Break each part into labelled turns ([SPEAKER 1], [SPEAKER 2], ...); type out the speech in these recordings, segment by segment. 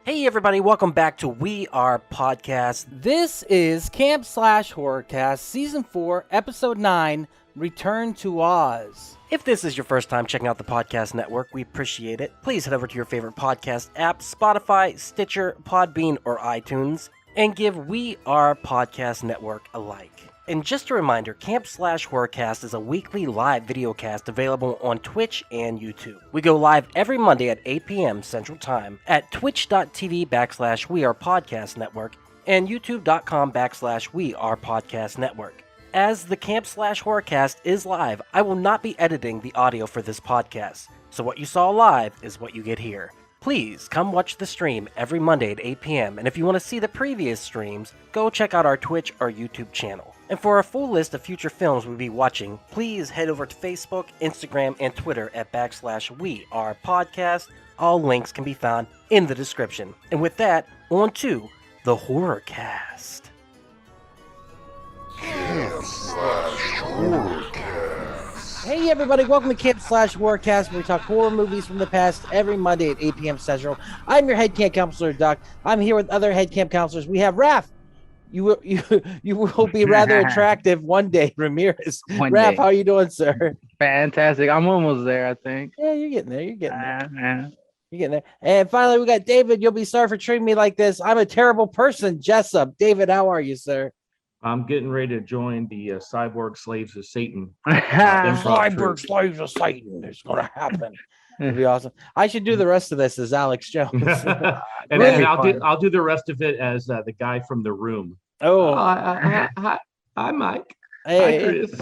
[SPEAKER 1] Hey everybody, welcome back to We Are Podcast.
[SPEAKER 2] This is Camp Slash Horrorcast, Season 4, Episode 9, Return to Oz.
[SPEAKER 1] If this is your first time checking out the podcast network, we appreciate it. Please head over to your favorite podcast app, Spotify, Stitcher, Podbean, or iTunes, and give We Are Podcast Network a like. And just a reminder, Camp Slash Horrorcast is a weekly live videocast available on Twitch and YouTube. We go live every Monday at 8 p.m. Central Time at twitch.tv/WeArePodcastNetwork and youtube.com/WeArePodcastNetwork. As the Camp Slash Horrorcast is live, I will not be editing the audio for this podcast, so what you saw live is what you get here. Please come watch the stream every Monday at 8 p.m. And if you want to see the previous streams, go check out our Twitch or YouTube channel. And for a full list of future films we'll be watching, please head over to Facebook, Instagram, and Twitter at /WeArePodcast. All links can be found in the description. And with that, on to the Horrorcast.
[SPEAKER 2] Hey everybody, welcome to Camp Slash Horrorcast, where we talk horror movies from the past every Monday at 8 p.m. Central. I'm your head camp counselor, Doc. I'm here with other head camp counselors. We have Raph. You will be rather attractive one day, Ramirez. Raph, how are you doing, sir?
[SPEAKER 3] Fantastic. I'm almost there, I think.
[SPEAKER 2] Yeah, you're getting there. You're getting there. And finally, we got David. You'll be sorry for treating me like this. I'm a terrible person, Jessup. David, how are you, sir?
[SPEAKER 4] I'm getting ready to join the Cyborg Slaves of Satan.
[SPEAKER 2] Cyborg Slaves of Satan. It's going to happen. It'd be awesome. I should do the rest of this as Alex Jones.
[SPEAKER 4] And then I'll do the rest of it as the guy from The Room.
[SPEAKER 2] Oh,
[SPEAKER 4] hi, Mike.
[SPEAKER 2] Hey.
[SPEAKER 4] Hi, Chris.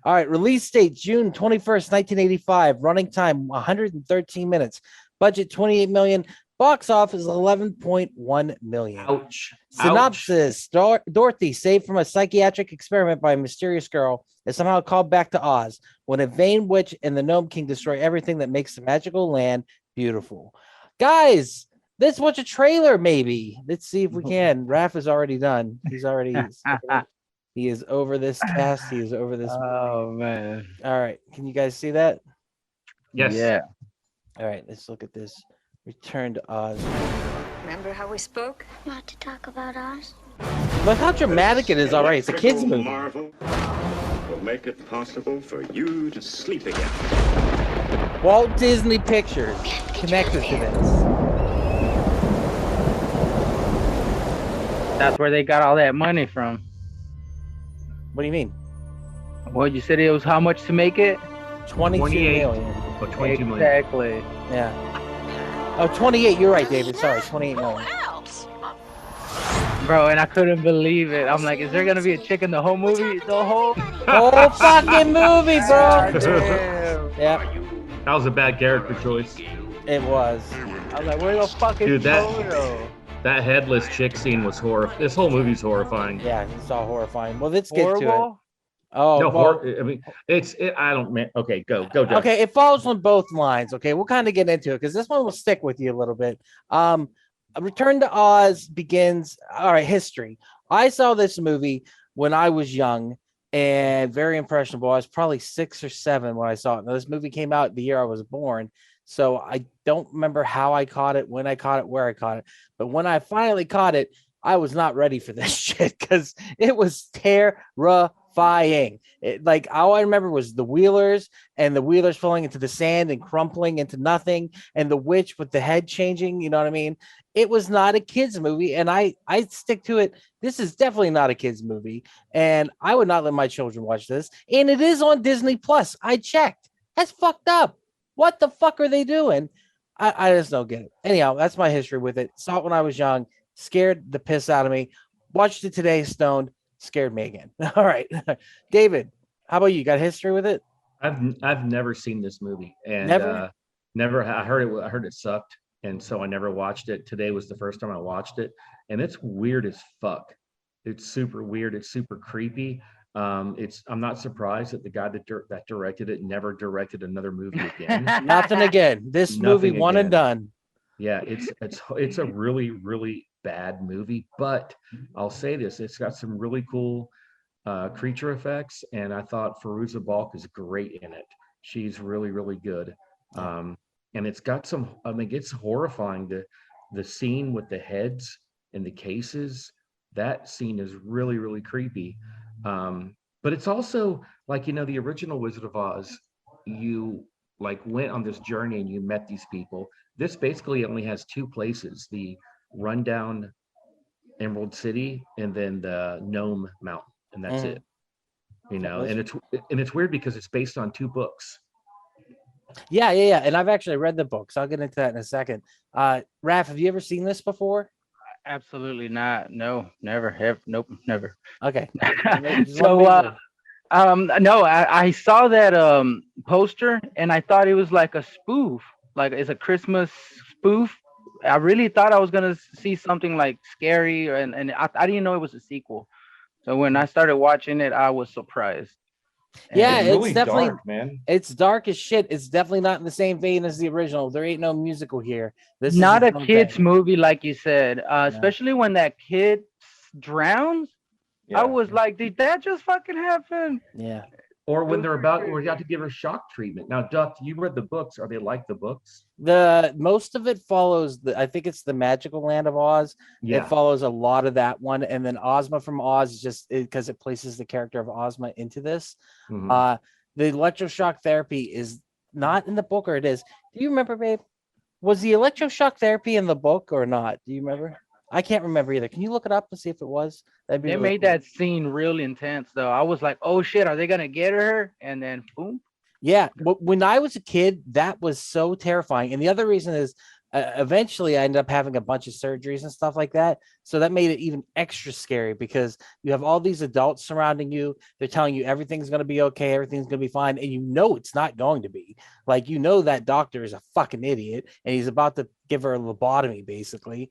[SPEAKER 2] All right. Release date June 21st, 1985. Running time 113 minutes. Budget 28 million. Box office 11.1 million.
[SPEAKER 4] Ouch.
[SPEAKER 2] Synopsis: Dorothy, saved from a psychiatric experiment by a mysterious girl, is somehow called back to Oz when a vain witch and the Gnome King destroy everything that makes the magical land beautiful. Guys, let's watch a trailer, maybe. Let's see if we can. Raph is already done. He is over this cast. He is over this movie.
[SPEAKER 3] Oh, man.
[SPEAKER 2] All right. Can you guys see that?
[SPEAKER 4] Yes.
[SPEAKER 3] Yeah.
[SPEAKER 2] All right. Let's look at this. Return to Oz.
[SPEAKER 5] Remember how we spoke?
[SPEAKER 6] Not to talk about Oz.
[SPEAKER 2] Look how dramatic it is already. It's a kid's movie.
[SPEAKER 7] Marvel will make it possible for you to sleep again.
[SPEAKER 2] Walt Disney Pictures connected to this.
[SPEAKER 3] That's where they got all that money from.
[SPEAKER 2] What do you mean?
[SPEAKER 3] Well, you said it was how much to make it?
[SPEAKER 2] 22 million.
[SPEAKER 4] Oh, 22 million.
[SPEAKER 3] Exactly.
[SPEAKER 2] Yeah. Oh, 28. You're right, David. Sorry, 28 million.
[SPEAKER 3] Bro, and I couldn't believe it. I'm like, is there going to be a chick in the whole movie? The whole
[SPEAKER 2] fucking movie, bro.
[SPEAKER 3] Damn.
[SPEAKER 2] Yeah,
[SPEAKER 4] That was a bad character choice.
[SPEAKER 2] it was.
[SPEAKER 3] I was like, where the fuck is
[SPEAKER 4] Dude,
[SPEAKER 3] Toto?
[SPEAKER 4] That headless chick scene was horrifying. This whole movie's horrifying.
[SPEAKER 2] Yeah, it's all horrifying. Well, let's get to it.
[SPEAKER 3] Horrible?
[SPEAKER 2] Oh,
[SPEAKER 4] No,
[SPEAKER 2] well,
[SPEAKER 4] I mean, I don't. Okay, go. Doug.
[SPEAKER 2] okay. It falls on both lines. Okay, we'll kind of get into it because this one will stick with you a little bit. Return to Oz begins. All right, history. I saw this movie when I was young and very impressionable. I was probably 6 or 7 when I saw it. Now, this movie came out the year I was born, so I don't remember how I caught it, when I caught it, where I caught it. But when I finally caught it, I was not ready for this shit because it was terrifying. Like all I remember was the Wheelers and the Wheelers falling into the sand and crumpling into nothing, and the witch with the head changing. You know what I mean? It was not a kids movie, and I stick to it. This is definitely not a kids movie, and I would not let my children watch this. And it is on Disney Plus. I checked. That's fucked up. What the fuck are they doing? I just don't get it. Anyhow, that's my history with it. Saw it when I was young. Scared the piss out of me. Watched it today, stoned. Scared me again. All right, David, how about you? Got history with it?
[SPEAKER 4] I've never seen this movie, and
[SPEAKER 2] Never?
[SPEAKER 4] I heard it sucked, and so I never watched it. Today was the first time I watched it, and it's weird as fuck. It's super weird. It's super creepy. I'm not surprised that the guy that directed it never directed another movie again.
[SPEAKER 2] Nothing again. This movie
[SPEAKER 4] Nothing
[SPEAKER 2] one and
[SPEAKER 4] again.
[SPEAKER 2] done.
[SPEAKER 4] Yeah, it's a really, really bad movie, but I'll say this: it's got some really cool creature effects, and I thought Fairuza Balk is great in it. She's really, really good. And it's got some. I mean, it's horrifying the scene with the heads and the cases, that scene is really, really creepy. But it's also like, the original Wizard of Oz, you like went on this journey and you met these people. This basically only has two places, the rundown Emerald City and then the Gnome Mountain, and that's it. And it's weird because it's based on two books.
[SPEAKER 2] Yeah. And I've actually read the books. I'll get into that in a second. Raph, have you ever seen this before?
[SPEAKER 3] Absolutely not. No, never have. Nope, never.
[SPEAKER 2] Okay.
[SPEAKER 3] So, no, I saw that poster and I thought it was like a spoof, like it's a Christmas spoof. I really thought I was gonna see something like scary, and I didn't know it was a sequel. So when I started watching it, I was surprised.
[SPEAKER 2] Yeah,
[SPEAKER 4] it's
[SPEAKER 2] it's
[SPEAKER 4] really
[SPEAKER 2] definitely
[SPEAKER 4] dark, man.
[SPEAKER 2] It's dark as shit. It's definitely not in the same vein as the original. There ain't no musical here. This
[SPEAKER 3] Not
[SPEAKER 2] is
[SPEAKER 3] a kid's movie, like you said, especially when that kid drowns.
[SPEAKER 4] Yeah.
[SPEAKER 3] I was like, did that just fucking happen?
[SPEAKER 2] Yeah.
[SPEAKER 4] Or when they're about, or you have to give her shock treatment. Now, Duck, you read the books. Are they like the books?
[SPEAKER 2] The most of it follows I think it's the Magical Land of Oz.
[SPEAKER 4] Yeah.
[SPEAKER 2] It follows a lot of that one, and then Ozma from Oz is just because it places the character of Ozma into this.
[SPEAKER 4] Mhm.
[SPEAKER 2] The electroshock therapy is not in the book, or it is. Do you remember, babe? Was the electroshock therapy in the book or not? Do you remember? I can't remember either. Can you look it up and see if it was? That'd be
[SPEAKER 3] They
[SPEAKER 2] really
[SPEAKER 3] made
[SPEAKER 2] cool.
[SPEAKER 3] that scene real intense, though. I was like, oh shit, are they gonna get her? And then boom.
[SPEAKER 2] Yeah, when I was a kid, that was so terrifying. And the other reason is eventually I ended up having a bunch of surgeries and stuff like that. So that made it even extra scary because you have all these adults surrounding you. They're telling you everything's going to be okay, everything's going to be fine. And you know it's not going to be. Like, that doctor is a fucking idiot and he's about to give her a lobotomy, basically.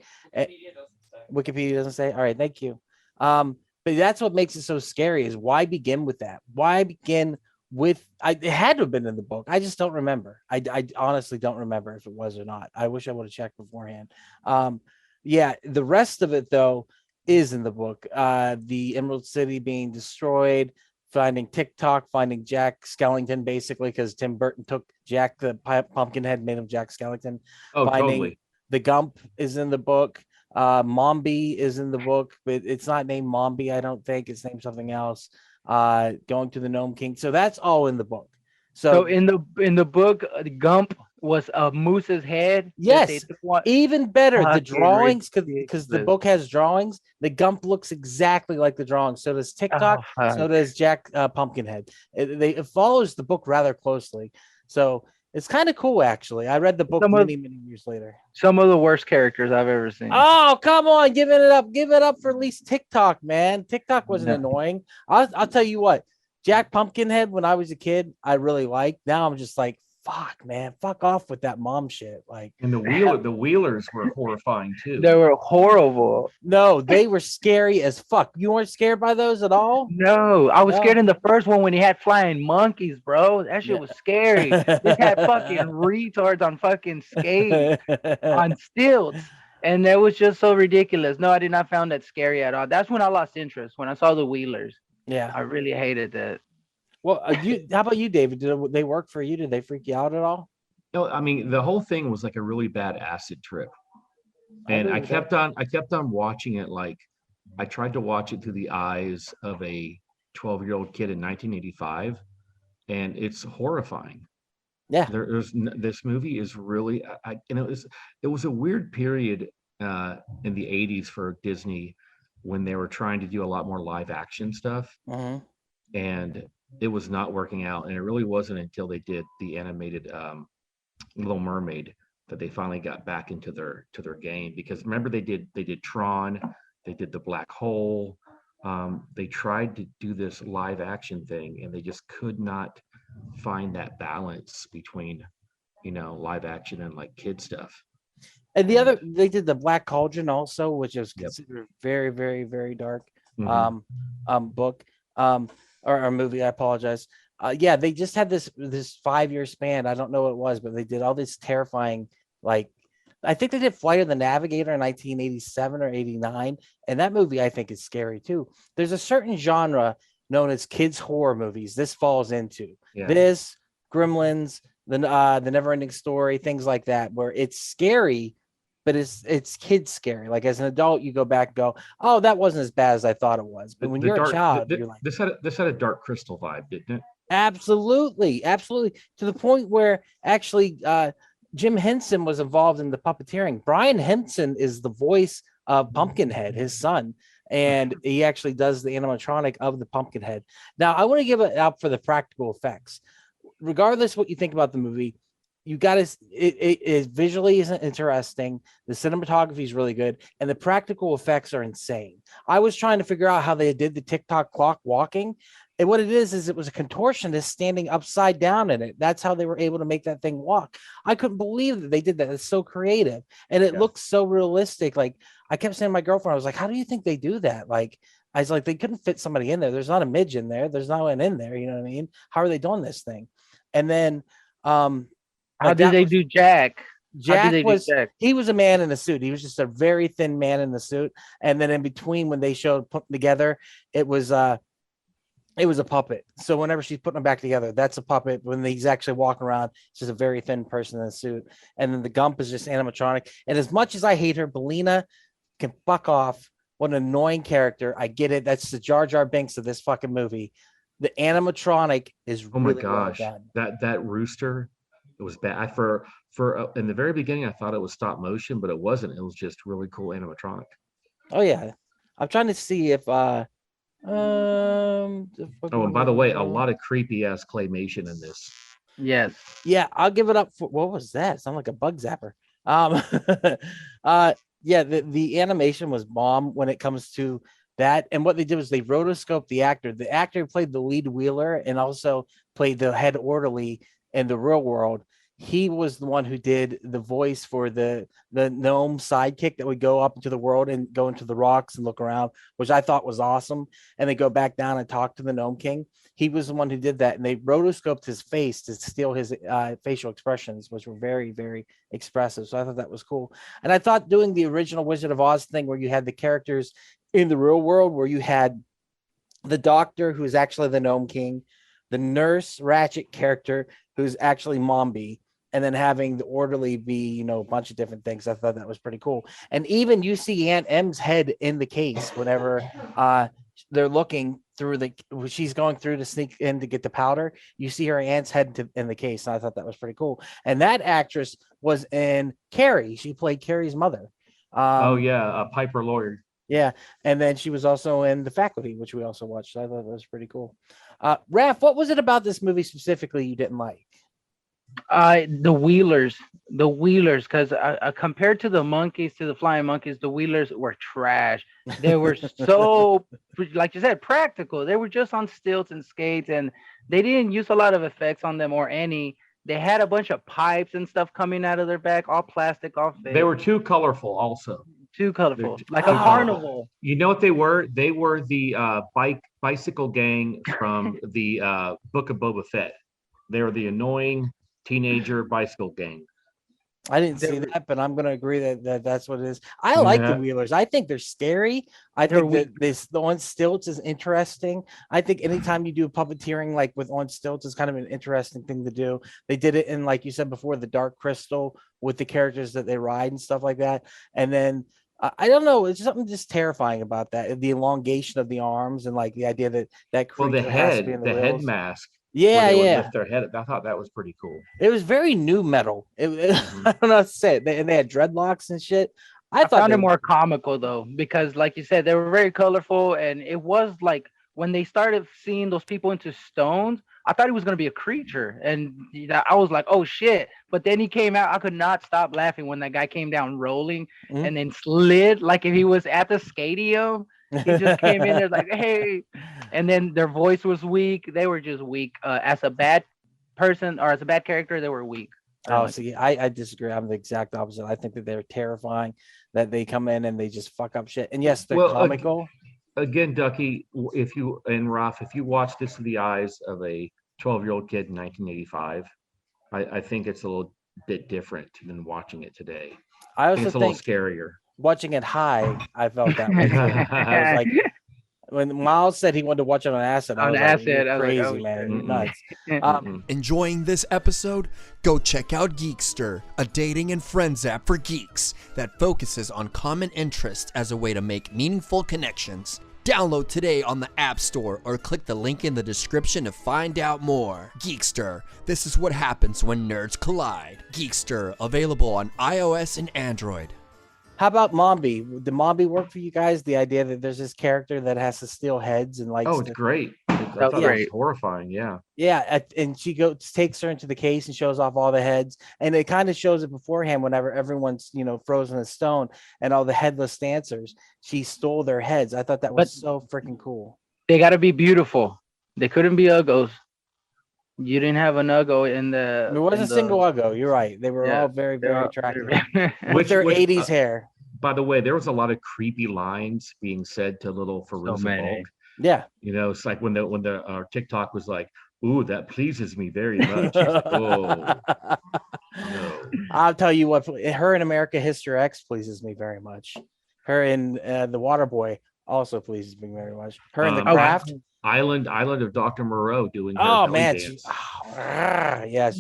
[SPEAKER 2] Wikipedia doesn't say. All right, thank you. But that's what makes it so scary is why begin with that? Why begin with it had to have been in the book. I just don't remember. I honestly don't remember if it was or not. I wish I would have checked beforehand. Yeah, the rest of it though is in the book. The Emerald City being destroyed, finding TikTok, finding Jack Skellington, basically because Tim Burton took Jack the Pumpkinhead, made him Jack Skellington.
[SPEAKER 4] Oh,
[SPEAKER 2] Finding
[SPEAKER 4] totally.
[SPEAKER 2] the Gump is in the book. Mombi is in the book, but it's not named Mombi. I don't think it's named something else. Going to the Gnome King. So that's all in the book.
[SPEAKER 3] So in the book, Gump was a moose's head.
[SPEAKER 2] Yes, even better. The drawings, because the
[SPEAKER 3] ridiculous.
[SPEAKER 2] book has drawings. The Gump looks exactly like the drawings. So does TikTok.
[SPEAKER 3] Oh,
[SPEAKER 2] So does Jack Pumpkinhead. It follows the book rather closely. So it's kind of cool, actually. I read the book many years later.
[SPEAKER 3] Some of the worst characters I've ever seen.
[SPEAKER 2] Oh, come on, give it up. Give it up for at least TikTok, man. TikTok wasn't annoying. I'll tell you what, Jack Pumpkinhead, when I was a kid, I really liked. Now I'm just like, fuck, man, fuck off with that mom shit. Like,
[SPEAKER 4] And the Wheelers were horrifying too.
[SPEAKER 3] They were horrible.
[SPEAKER 2] no, they were scary as fuck. You weren't scared by those at all?
[SPEAKER 3] No, I was scared in the first one when he had flying monkeys, bro. That shit was scary. This had fucking retards on fucking skates, on stilts. And that was just so ridiculous. No, I did not find that scary at all. That's when I lost interest, when I saw the Wheelers.
[SPEAKER 2] Yeah.
[SPEAKER 3] I really hated that.
[SPEAKER 2] Well, how about you, David? Did they work for you? Did they freak you out at all?
[SPEAKER 4] No, I mean, the whole thing was like a really bad acid trip. And I kept on watching it. Like, I tried to watch it through the eyes of a 12-year-old kid in 1985, and it's horrifying.
[SPEAKER 2] Yeah,
[SPEAKER 4] this movie is really, it was a weird period in the 80s for Disney when they were trying to do a lot more live action stuff, and it was not working out. And it really wasn't until they did the animated Little Mermaid that they finally got back into their game. Because remember, they did Tron, they did The Black Hole. They tried to do this live action thing, and they just could not find that balance between, live action and like kid stuff.
[SPEAKER 2] And they did the Black Cauldron also, which was considered very, very, very dark book or movie. I apologize. Yeah, they just had this 5-year span. I don't know what it was, but they did all this terrifying, like, I think they did Flight of the Navigator in 1987 or 89, and that movie I think is scary too. There's a certain genre known as kids horror movies. This falls into this, Gremlins, the Neverending Story, things like that, where it's scary, but it's kid scary. Like as an adult, you go back and go, oh, that wasn't as bad as I thought it was. But when you're a child, you're like,
[SPEAKER 4] this had a Dark Crystal vibe, didn't it?
[SPEAKER 2] absolutely, absolutely, to the point where actually Jim Henson was involved in the puppeteering. Brian Henson is the voice of Pumpkinhead, his son, and he actually does the animatronic of the Pumpkinhead. Now, I want to give it out for the practical effects. Regardless what you think about the movie, you got to it visually isn't interesting. The cinematography is really good, and the practical effects are insane. I was trying to figure out how they did the TikTok clock walking. And what it is it was a contortionist standing upside down in it. That's how they were able to make that thing walk. I couldn't believe that they did that. It's so creative. And it looks so realistic. Like I kept saying to my girlfriend, I was like, how do you think they do that? Like, I was like, they couldn't fit somebody in there. There's not a midge in there. There's no one in there. You know what I mean? How are they doing this thing? And then
[SPEAKER 3] how did they do Jack?
[SPEAKER 2] He was a man in a suit. He was just a very thin man in the suit. And then in between when they showed putting together, it was a puppet. So whenever she's putting them back together, that's a puppet. When he's actually walking around, it's just a very thin person in a suit. And then the Gump is just animatronic. And as much as I hate her, Belina can fuck off. What an annoying character. I get it. That's the Jar Jar Binks of this fucking movie. The animatronic is really well done.
[SPEAKER 4] That rooster, it was bad. For in the very beginning, I thought it was stop motion, but it wasn't. It was just really cool animatronic.
[SPEAKER 2] Oh yeah. I'm trying to see if
[SPEAKER 4] and by the way, a lot of creepy ass claymation in this.
[SPEAKER 3] Yes.
[SPEAKER 2] Yeah, I'll give it up for what was that? Sound like a bug zapper. Yeah, the animation was bomb when it comes to that. And what they did was they rotoscoped the actor. The actor who played the lead wheeler and also played the head orderly in the real world. He was the one who did the voice for the gnome sidekick that would go up into the world and go into the rocks and look around, which I thought was awesome. And they go back down and talk to the gnome king. He was the one who did that. And they rotoscoped his face to steal his facial expressions, which were very, very expressive. So I thought that was cool. And I thought doing the original Wizard of Oz thing where you had the characters in the real world, where you had the doctor who is actually the gnome king, the nurse Ratchet character who's actually Mombi, and then having the orderly be, a bunch of different things. I thought that was pretty cool. And even you see Aunt M's head in the case whenever they're looking through she's going through to sneak in to get the powder. You see her aunt's head in the case. And I thought that was pretty cool. And that actress was in Carrie. She played Carrie's mother.
[SPEAKER 4] Piper Laurie.
[SPEAKER 2] Yeah. And then she was also in The Faculty, which we also watched. So I thought that was pretty cool. Raph, what was it about this movie specifically you didn't like?
[SPEAKER 3] The Wheelers, because compared to the monkeys, to the flying monkeys, the Wheelers were trash. They were so, like you said, practical. They were just on stilts and skates, and they didn't use a lot of effects on them or any. They had a bunch of pipes and stuff coming out of their back, all plastic, all fake.
[SPEAKER 4] They were too colorful, also.
[SPEAKER 3] Too colorful, like a carnival.
[SPEAKER 4] You know what they were? They were the bicycle gang from the Book of Boba Fett. They were the annoying teenager bicycle gang.
[SPEAKER 2] I didn't see that, but I'm going to agree that that's what it is. I like the Wheelers. I think they're scary. I think that the on stilts is interesting. I think anytime you do puppeteering like with on stilts is kind of an interesting thing to do. They did it in, like you said before, the Dark Crystal with the characters that they ride and stuff like that. And then I don't know. It's something just terrifying about that. The elongation of the arms and like the idea that creature has to be in the
[SPEAKER 4] head mask.
[SPEAKER 2] Yeah,
[SPEAKER 4] lift their head. I thought that was pretty cool.
[SPEAKER 2] It was very new metal. I don't know what to say. And they had dreadlocks and shit.
[SPEAKER 3] I found it more comical though, because like you said, they were very colorful, and it was like when they started seeing those people into stones, I thought he was gonna be a creature, and I was like, oh shit. But then he came out. I could not stop laughing when that guy came down rolling and then slid like if he was at the stadium. He just came in there like, hey, and then their voice was weak. They were just weak. As a bad person or as a bad character, they were weak.
[SPEAKER 2] See, I disagree. I'm the exact opposite. I think that they're terrifying, that they come in and they just fuck up shit. And yes, they're comical.
[SPEAKER 4] Again, Ducky, if you watch this through the eyes of a 12-year-old kid in 1985, I think it's a little bit different than watching it today.
[SPEAKER 2] I also
[SPEAKER 4] think it's a little scarier.
[SPEAKER 2] Watching it high, I felt that way. I was like, when Miles said he wanted to watch it on acid, I
[SPEAKER 3] On
[SPEAKER 2] was
[SPEAKER 3] acid,
[SPEAKER 2] like,
[SPEAKER 3] I
[SPEAKER 2] "You're
[SPEAKER 3] was like,
[SPEAKER 2] crazy,
[SPEAKER 3] oh,
[SPEAKER 2] man,
[SPEAKER 3] shit.
[SPEAKER 2] you're nuts."
[SPEAKER 4] Mm-mm.
[SPEAKER 8] Enjoying this episode? Go check out Geekster, a dating and friends app for geeks that focuses on common interests as a way to make meaningful connections. Download today on the App Store or click the link in the description to find out more. Geekster, this is what happens when nerds collide. Geekster, available on iOS and Android.
[SPEAKER 2] How about Mombi? Did Mombi work for you guys? The idea that there's this character that has to steal heads and likes
[SPEAKER 4] Oh, it's
[SPEAKER 2] to,
[SPEAKER 4] great. I thought it
[SPEAKER 3] great.
[SPEAKER 4] was horrifying. Yeah.
[SPEAKER 2] and she takes her into the case and shows off all the heads, and it kind of shows it beforehand whenever everyone's frozen in stone and all the headless dancers. She stole their heads. I thought that was so freaking cool.
[SPEAKER 3] They got to be beautiful. They couldn't be uggos. You didn't have an uggo in the.
[SPEAKER 2] There was a single uggo. You're right. They were all very, very attractive with their 80s hair.
[SPEAKER 4] By the way, there was a lot of creepy lines being said to little Fairuza
[SPEAKER 3] many.
[SPEAKER 4] Balk.
[SPEAKER 2] Yeah.
[SPEAKER 4] It's like when the TikTok was like, "Ooh, that pleases me very much." It's like, oh, no.
[SPEAKER 2] I'll tell you what, her in America History X pleases me very much. Her in The Waterboy also pleases me very much. Her in The Craft.
[SPEAKER 4] Island of Dr. Moreau doing her
[SPEAKER 2] Oh
[SPEAKER 4] belly
[SPEAKER 2] man,
[SPEAKER 4] dance.
[SPEAKER 2] yes.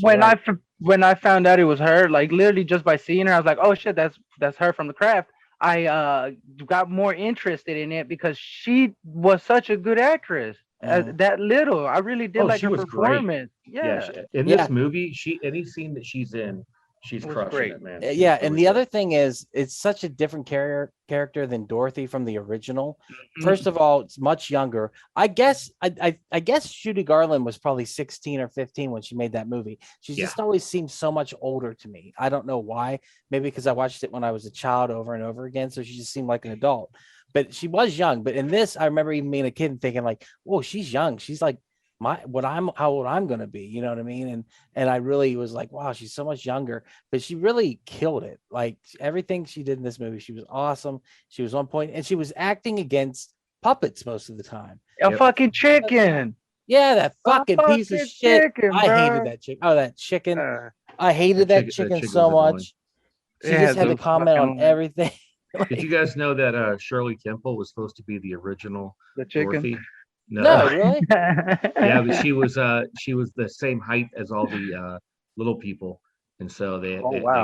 [SPEAKER 3] When I found out it was her, like literally just by seeing her, I was like, oh shit, that's her from The Craft. I got more interested in it because she was such a good actress. That little, I really did like her performance.
[SPEAKER 4] Great.
[SPEAKER 3] Yeah.
[SPEAKER 4] In this movie, any scene that she's in, she's crushing
[SPEAKER 3] great.
[SPEAKER 4] it, man.
[SPEAKER 2] Yeah, and the other thing is, it's such a different character than Dorothy from the original. First of all, it's much younger. I guess Judy Garland was probably 16 or 15 when she made that movie. She just always seemed so much older to me. I don't know why. Maybe because I watched it when I was a child over and over again, so she just seemed like an adult. But she was young. But in this, I remember even being a kid and thinking like, "Whoa, she's young. She's like how old I'm gonna be." You know what I mean? And I really was like, "Wow, she's so much younger." But she really killed it. Like everything she did in this movie, she was awesome. She was on point, and she was acting against puppets most of the time.
[SPEAKER 3] A fucking chicken.
[SPEAKER 2] Yeah, that fucking piece of shit.
[SPEAKER 3] Chicken,
[SPEAKER 2] I hated that chicken. Oh, that chicken. I hated that chicken so much. She just had to comment on everything.
[SPEAKER 4] Did you guys know that Shirley Temple was supposed to be the original Dorothy?
[SPEAKER 2] No, really?
[SPEAKER 4] Yeah, but she was the same height as all the little people, and so they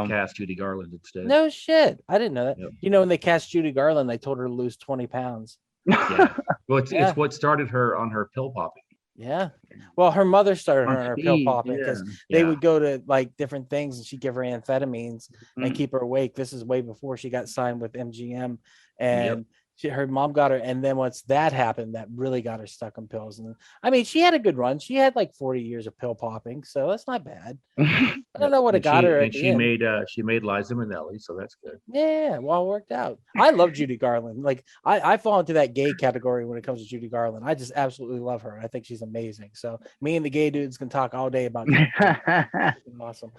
[SPEAKER 4] cast Judy Garland instead.
[SPEAKER 2] No shit, I didn't know that.
[SPEAKER 4] Yep.
[SPEAKER 2] When they cast Judy Garland, they told her to lose 20 pounds.
[SPEAKER 4] Yeah, well, it's what started her on her pill popping.
[SPEAKER 2] Yeah, well, her mother started her on her pill popping because they would go to like different things and she'd give her amphetamines and keep her awake. This is way before she got signed with MGM, and her mom got her. And then once that happened, that really got her stuck on pills. And I mean, she had a good run. She had like 40 years of pill popping, so that's not bad. I don't know what it got her.
[SPEAKER 4] And she made Liza Minnelli, so that's good.
[SPEAKER 2] Yeah, well, it worked out. I love Judy Garland. Like I fall into that gay category when it comes to Judy Garland. I just absolutely love her. I think she's amazing. So me and the gay dudes can talk all day about Judy Garland. Awesome.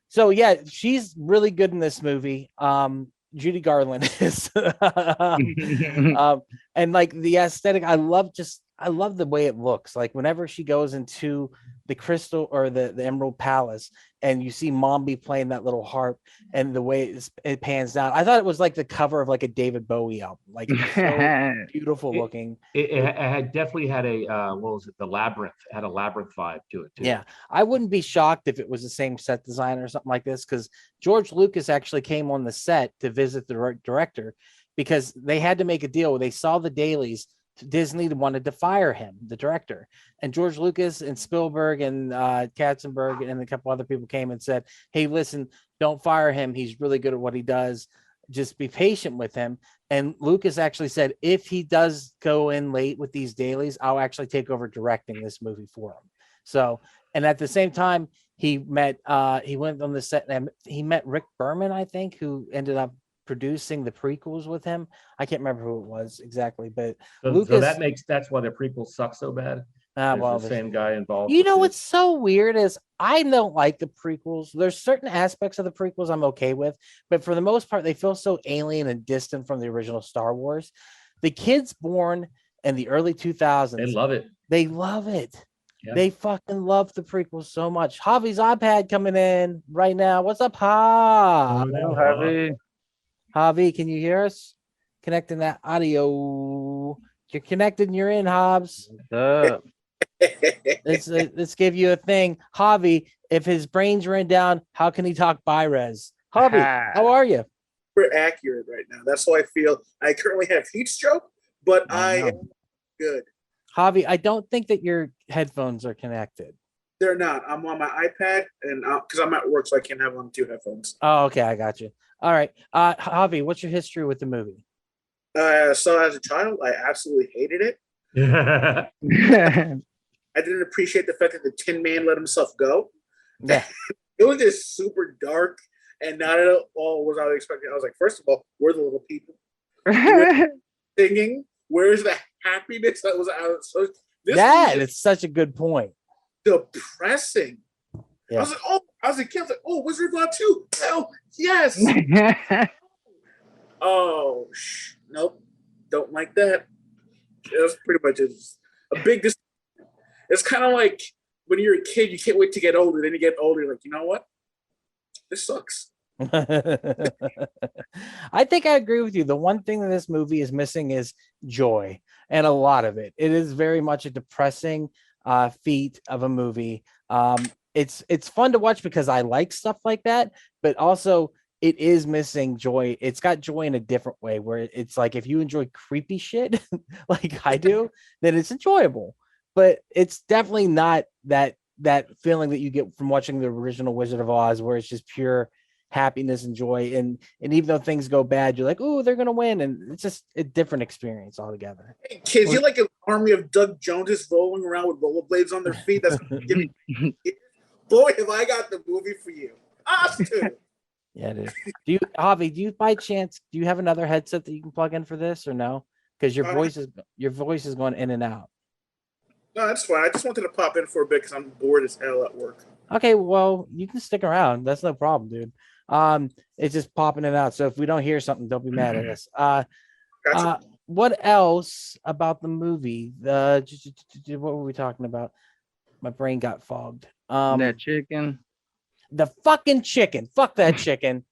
[SPEAKER 2] So yeah, she's really good in this movie. Judy Garland is and like the aesthetic, I love the way it looks. Like whenever she goes into the crystal or the Emerald Palace and you see Mombi playing that little harp and the way it pans down, I thought it was like the cover of like a David Bowie album. Like it's so beautiful looking.
[SPEAKER 4] It had definitely had a what was it? The Labyrinth had a Labyrinth vibe to it too.
[SPEAKER 2] Yeah, I wouldn't be shocked if it was the same set designer or something like this, because George Lucas actually came on the set to visit the director because they had to make a deal. They saw the dailies. Disney wanted to fire him, the director, and George Lucas and Spielberg and Katzenberg and a couple other people came and said, "Hey, listen, don't fire him. He's really good at what he does. Just be patient with him." And Lucas actually said, if he does go in late with these dailies, I'll actually take over directing this movie for him. So, and at the same time, he went on the set and he met Rick Berman, I think, who ended up producing the prequels with him. I can't remember who it was exactly, but Lucas.
[SPEAKER 4] So that's why the prequels suck so bad.
[SPEAKER 2] Well,
[SPEAKER 4] the same guy involved.
[SPEAKER 2] What's so weird is I don't like the prequels. There's certain aspects of the prequels I'm okay with, but for the most part, they feel so alien and distant from the original Star Wars. The kids born in the early 2000s,
[SPEAKER 4] They love it.
[SPEAKER 2] They love it.
[SPEAKER 4] Yeah.
[SPEAKER 2] They fucking love the prequels so much. Javi's iPad coming in right now. What's up, Javi? Javi, can you hear us? Connecting that audio. You're connected and you're in, Hobbs. Let's give you a thing. Javi, if his brain's ran down, how can he talk Bi-Res? Javi, how are you?
[SPEAKER 9] Super accurate right now. That's how I feel. I currently have heat stroke, but I am good.
[SPEAKER 2] Javi, I don't think that your headphones are connected.
[SPEAKER 9] They're not. I'm on my iPad, and because I'm at work, so I can't have on 2 headphones.
[SPEAKER 2] Oh, okay, I got you. All right, Javi, what's your history with the movie?
[SPEAKER 9] So as a child, I absolutely hated it. I didn't appreciate the fact that the Tin Man let himself go.
[SPEAKER 2] Yeah,
[SPEAKER 9] it was just super dark and not at all what I was expecting. I was like, first of all, we're the little people singing. Where's the happiness that was out? So
[SPEAKER 2] it's such a good point.
[SPEAKER 9] Depressing. Yeah. I was like, oh, I was a kid. I was like, oh, Wizard of Oz 2. Hell, yes. Oh, nope. Don't like that. It was pretty much a big. It's kind of like when you're a kid, you can't wait to get older. Then you get older, you're like, you know what? This sucks.
[SPEAKER 2] I think I agree with you. The one thing that this movie is missing is joy, and a lot of it. It is very much a depressing feat of a movie. It's fun to watch because I like stuff like that, but also it is missing joy. It's got joy in a different way, where it's like if you enjoy creepy shit like I do, then it's enjoyable. But it's definitely not that feeling that you get from watching the original Wizard of Oz, where it's just pure happiness and joy. And even though things go bad, you're like, oh, they're gonna win, and it's just a different experience altogether.
[SPEAKER 9] Hey, kids, you're like an army of Doug Joneses rolling around with rollerblades on their feet. That's boy, have I got the movie for you. Us too.
[SPEAKER 2] Yeah, it is. Javi, do you by chance have another headset that you can plug in for this or no? Because your voice is going in and out.
[SPEAKER 9] No, that's fine. I just wanted to pop in for a bit because I'm bored as hell at work.
[SPEAKER 2] Okay, well, you can stick around. That's no problem, dude. It's just popping in and out. So if we don't hear something, don't be mad at us.
[SPEAKER 9] Gotcha.
[SPEAKER 2] What else about the movie? What were we talking about? My brain got fogged.
[SPEAKER 3] That chicken.
[SPEAKER 2] The fucking chicken. Fuck that chicken.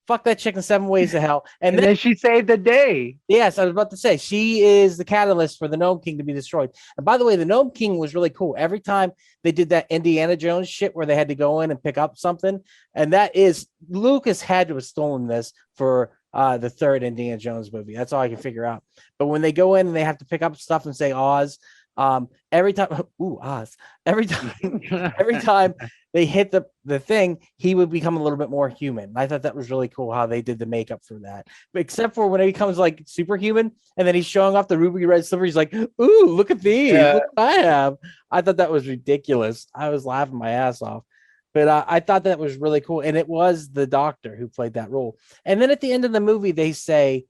[SPEAKER 2] Fuck that chicken 7 ways to hell.
[SPEAKER 3] And then she saved the day.
[SPEAKER 2] Yes, I was about to say, she is the catalyst for the Gnome King to be destroyed. And by the way, the Gnome King was really cool. Every time they did that Indiana Jones shit where they had to go in and pick up something, and that is, Lucas had to have stolen this for the 3rd Indiana Jones movie. That's all I can figure out. But when they go in and they have to pick up stuff and say Oz, every time Oz, every time they hit the thing, he would become a little bit more human. I thought that was really cool how they did the makeup for that. But except for when he becomes like superhuman and then he's showing off the ruby red silver, he's like, ooh, look at these.
[SPEAKER 3] Yeah.
[SPEAKER 2] Look what I have. I thought that was ridiculous. I was laughing my ass off. But I thought that was really cool. And it was the doctor who played that role. And then at the end of the movie, they say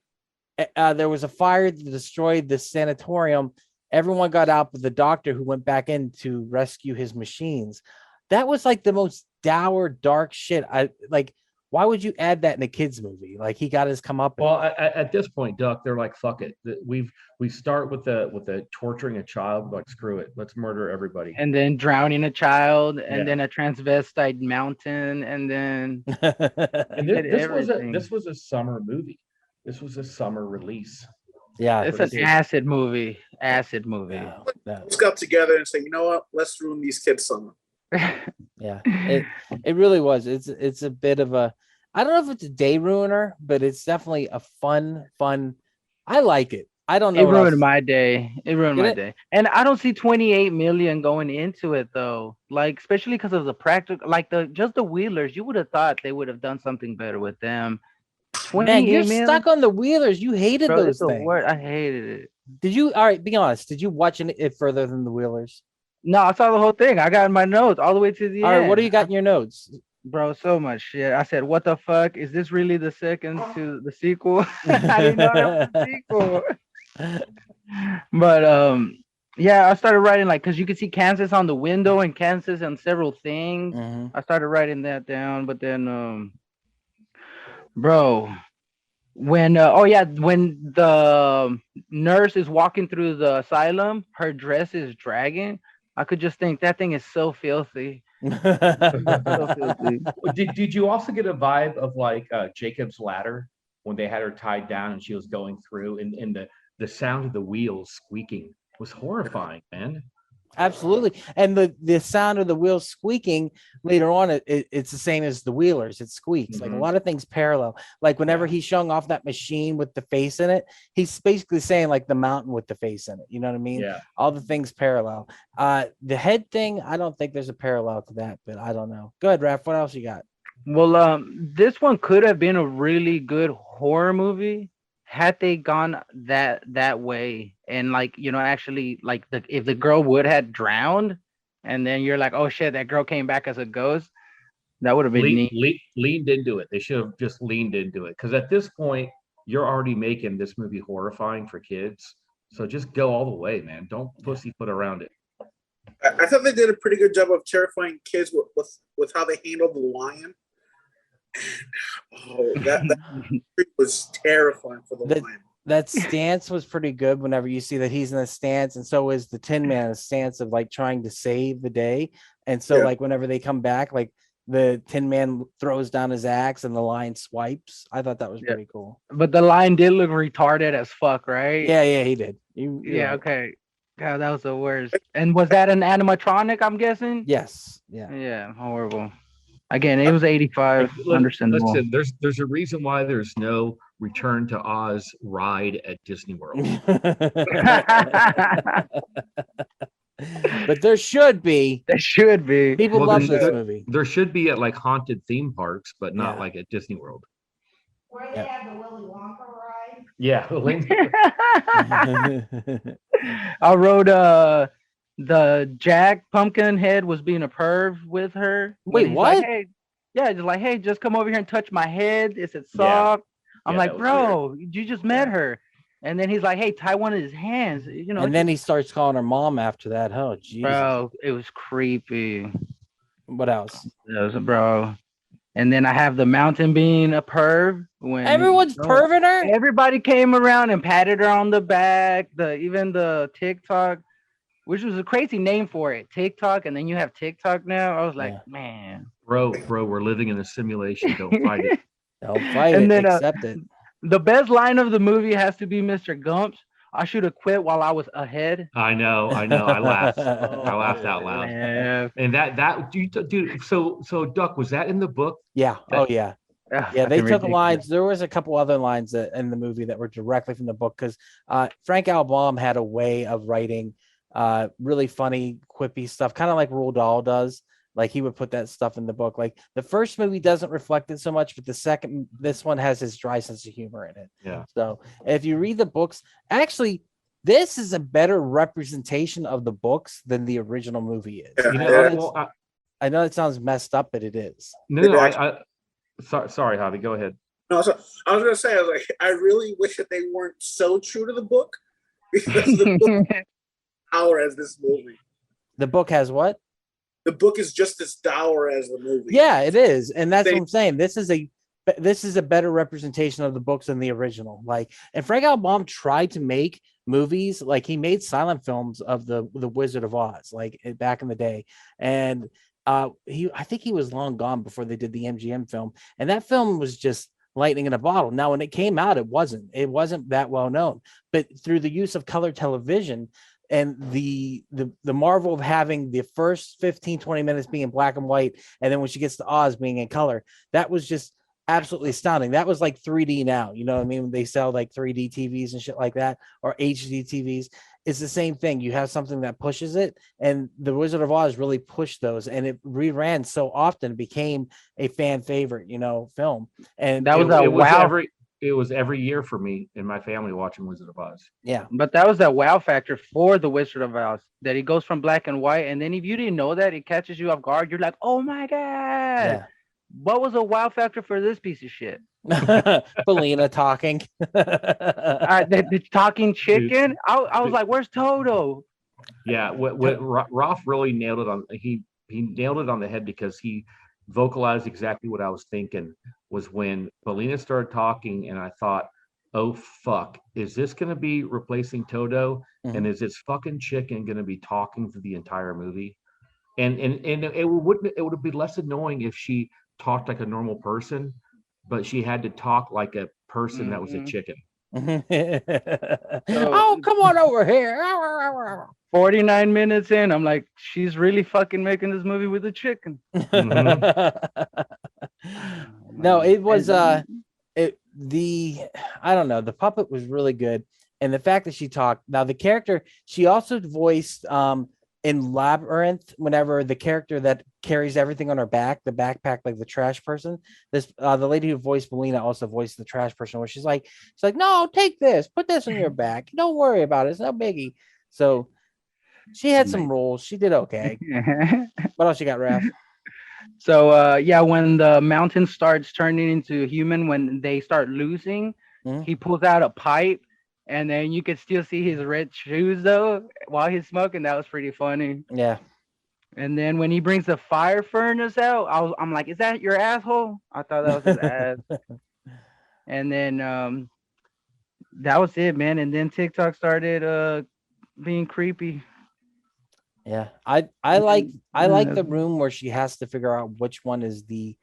[SPEAKER 2] there was a fire that destroyed the sanatorium. Everyone got out, but the doctor who went back in to rescue his machines. That was like the most dour, dark shit. Why would you add that in a kid's movie? Like he got his comeuppance.
[SPEAKER 4] Well, at this point, Duck, they're like, fuck it. We start with the torturing a child. Like, screw it. Let's murder everybody.
[SPEAKER 3] And then drowning a child, and then a transvestite mountain, and then
[SPEAKER 4] and this was a summer movie. This was a summer release.
[SPEAKER 2] Yeah,
[SPEAKER 3] it's an acid movie.
[SPEAKER 9] Let's go together and say, you know what? Let's ruin these kids' summer.
[SPEAKER 2] Yeah, it really was. It's a bit of a, I don't know if it's a day ruiner, but it's definitely a fun. I like it. I don't know.
[SPEAKER 3] It ruined my day. And I don't see 28 million going into it though. Like, especially because of the practical, like just the Wheelers. You would have thought they would have done something better with them.
[SPEAKER 2] Man, you're stuck on the Wheelers. You hated those things.
[SPEAKER 3] I hated it.
[SPEAKER 2] Did you? All right, be honest. Did you watch it further than the Wheelers?
[SPEAKER 3] No, I saw the whole thing. I got in my notes all the way to the end.
[SPEAKER 2] All right, what do you got in your notes?
[SPEAKER 3] Bro, so much shit. I said, what the fuck? Is this really the second to the sequel? I didn't know that was the sequel. But yeah, I started writing because you could see Kansas on the window and Kansas on several things.
[SPEAKER 2] Mm-hmm.
[SPEAKER 3] I started writing that down, but then bro, when the nurse is walking through the asylum, her dress is dragging. I could just think that thing is so filthy.
[SPEAKER 4] Did you also get a vibe of like Jacob's Ladder when they had her tied down and she was going through and the sound of the wheels squeaking was horrifying, man.
[SPEAKER 2] Absolutely. And the sound of the wheels squeaking later on, it's the same as the Wheelers. It squeaks. Like a lot of things parallel. Like whenever he's showing off that machine with the face in it, he's basically saying like the mountain with the face in it. You know what I mean?
[SPEAKER 4] Yeah.
[SPEAKER 2] All the things parallel. The head thing, I don't think there's a parallel to that, but I don't know. Go ahead, Raph. What else you got?
[SPEAKER 3] Well, this one could have been a really good horror movie had they gone that way, and like, you know, actually like if the girl would have drowned, and then you're like, oh shit, that girl came back as a ghost, that would have been neat.
[SPEAKER 4] Leaned into it. They should have just leaned into it, because at this point you're already making this movie horrifying for kids. So just go all the way, man. Don't pussyfoot around it.
[SPEAKER 9] I thought they did a pretty good job of terrifying kids with how they handled the lion. Oh, that was terrifying for the lion.
[SPEAKER 2] That stance was pretty good whenever you see that he's in a stance, and so is the Tin Man, a stance of like trying to save the day. And so like whenever they come back, like the Tin Man throws down his axe and the lion swipes. I thought that was pretty cool.
[SPEAKER 3] But the lion did look retarded as fuck, right?
[SPEAKER 2] Yeah, he did.
[SPEAKER 3] Okay. God, that was the worst. And was that an animatronic, I'm guessing?
[SPEAKER 2] Yes. Yeah.
[SPEAKER 3] Yeah, horrible. Again, it was 85. Understandable.
[SPEAKER 4] Listen, there's a reason why there's no Return to Oz ride at Disney World.
[SPEAKER 2] But there should be.
[SPEAKER 3] There should be.
[SPEAKER 2] People love this movie.
[SPEAKER 4] There should be at like haunted theme parks, but not like at Disney World.
[SPEAKER 10] Where they have the Willy Wonka ride.
[SPEAKER 4] Yeah.
[SPEAKER 3] I wrote the Jack Pumpkinhead was being a perv with her.
[SPEAKER 2] Wait, what?
[SPEAKER 3] Like, hey, just like, hey, just come over here and touch my head. Is it soft? I'm like, bro, you just met her. And then he's like, hey, tie one of his hands. You know.
[SPEAKER 2] And then he starts calling her mom after that. Oh, Jesus.
[SPEAKER 3] Bro, it was creepy.
[SPEAKER 2] What else?
[SPEAKER 3] Bro. And then I have the mountain being a perv. When
[SPEAKER 2] everyone's perving her.
[SPEAKER 3] Everybody came around and patted her on the back. Even the TikTok, which was a crazy name for it, TikTok, and then you have TikTok now. I was like, man,
[SPEAKER 4] bro, we're living in a simulation. Don't fight it.
[SPEAKER 2] Don't fight it. Then, accept it.
[SPEAKER 3] The best line of the movie has to be Mr. Gump's. I should have quit while I was ahead.
[SPEAKER 4] I know. I laughed. I laughed out loud.
[SPEAKER 3] Yeah.
[SPEAKER 4] And that dude. So Duck, was that in the book?
[SPEAKER 2] Yeah. Yeah. They took lines. There was a couple other lines in the movie that were directly from the book, because Frank L. Baum had a way of writing really funny, quippy stuff, kind of like Roald Dahl does. Like he would put that stuff in the book. Like the first movie doesn't reflect it so much, but this one has his dry sense of humor in it.
[SPEAKER 4] Yeah.
[SPEAKER 2] So if you read the books, actually, this is a better representation of the books than the original movie is.
[SPEAKER 9] Yeah.
[SPEAKER 2] You know, I know it sounds messed up, but it is.
[SPEAKER 4] No, sorry, Javi, go ahead.
[SPEAKER 9] No, so I was gonna say, I really wish that they weren't so true to the book, because the book has power as this movie.
[SPEAKER 2] The book has what?
[SPEAKER 9] The book is just as dour as the movie.
[SPEAKER 2] Yeah, it is, and that's what I'm saying. This is a better representation of the books than the original. Like, and Frank L. Baum tried to make movies, like he made silent films of the Wizard of Oz, like back in the day, and I think he was long gone before they did the MGM film, and that film was just lightning in a bottle. Now, when it came out, it wasn't that well known, but through the use of color television and the marvel of having the first 15-20 minutes being in black and white, and then when she gets to Oz being in color, that was just absolutely astounding. That was like 3D now, you know what I mean? They sell like 3D TVs and shit like that, or HD TVs. It's the same thing. You have something that pushes it, and the Wizard of Oz really pushed those, and it reran so often, it became a fan favorite, film. And
[SPEAKER 3] that was
[SPEAKER 4] it was every year for me and my family watching Wizard of Oz.
[SPEAKER 2] Yeah.
[SPEAKER 3] But that was that wow factor for the Wizard of Oz, that it goes from black and white, and then if you didn't know that, it catches you off guard. You're like, oh my God. Yeah. What was a wow factor for this piece of shit?
[SPEAKER 2] Belina talking.
[SPEAKER 3] The talking chicken. I was like, where's Toto?
[SPEAKER 4] Yeah, what Rolf really nailed it on. He nailed it on the head, because he vocalized exactly what I was thinking. Was when Belina started talking, and I thought, oh fuck, is this going to be replacing Toto? Mm-hmm. And is this fucking chicken going to be talking for the entire movie? And it would be less annoying if she talked like a normal person, but she had to talk like a person that was a chicken.
[SPEAKER 2] Oh, come on over here.
[SPEAKER 3] 49 minutes in, I'm like, she's really fucking making this movie with the chicken.
[SPEAKER 2] No, it was
[SPEAKER 3] And-
[SPEAKER 2] I don't know, the puppet was really good, and the fact that she talked. Now the character, she also voiced in Labyrinth, whenever the character that carries everything on her back, the backpack, like the trash person, this the lady who voiced Melina also voiced the trash person, where she's like, no, take this, put this on your back, don't worry about it, it's no biggie. So she had some roles, she did okay. What else you got, Raph?
[SPEAKER 3] So yeah, when the mountain starts turning into human, when they start losing, he pulls out a pipe, and then you could still see his red shoes though while he's smoking. That was pretty funny.
[SPEAKER 2] Yeah.
[SPEAKER 3] And then when he brings the fire furnace out, I'm like, is that your asshole? I thought that was his ass. And then that was it, man. And then TikTok started being creepy.
[SPEAKER 2] Yeah, I like the room where she has to figure out which one is the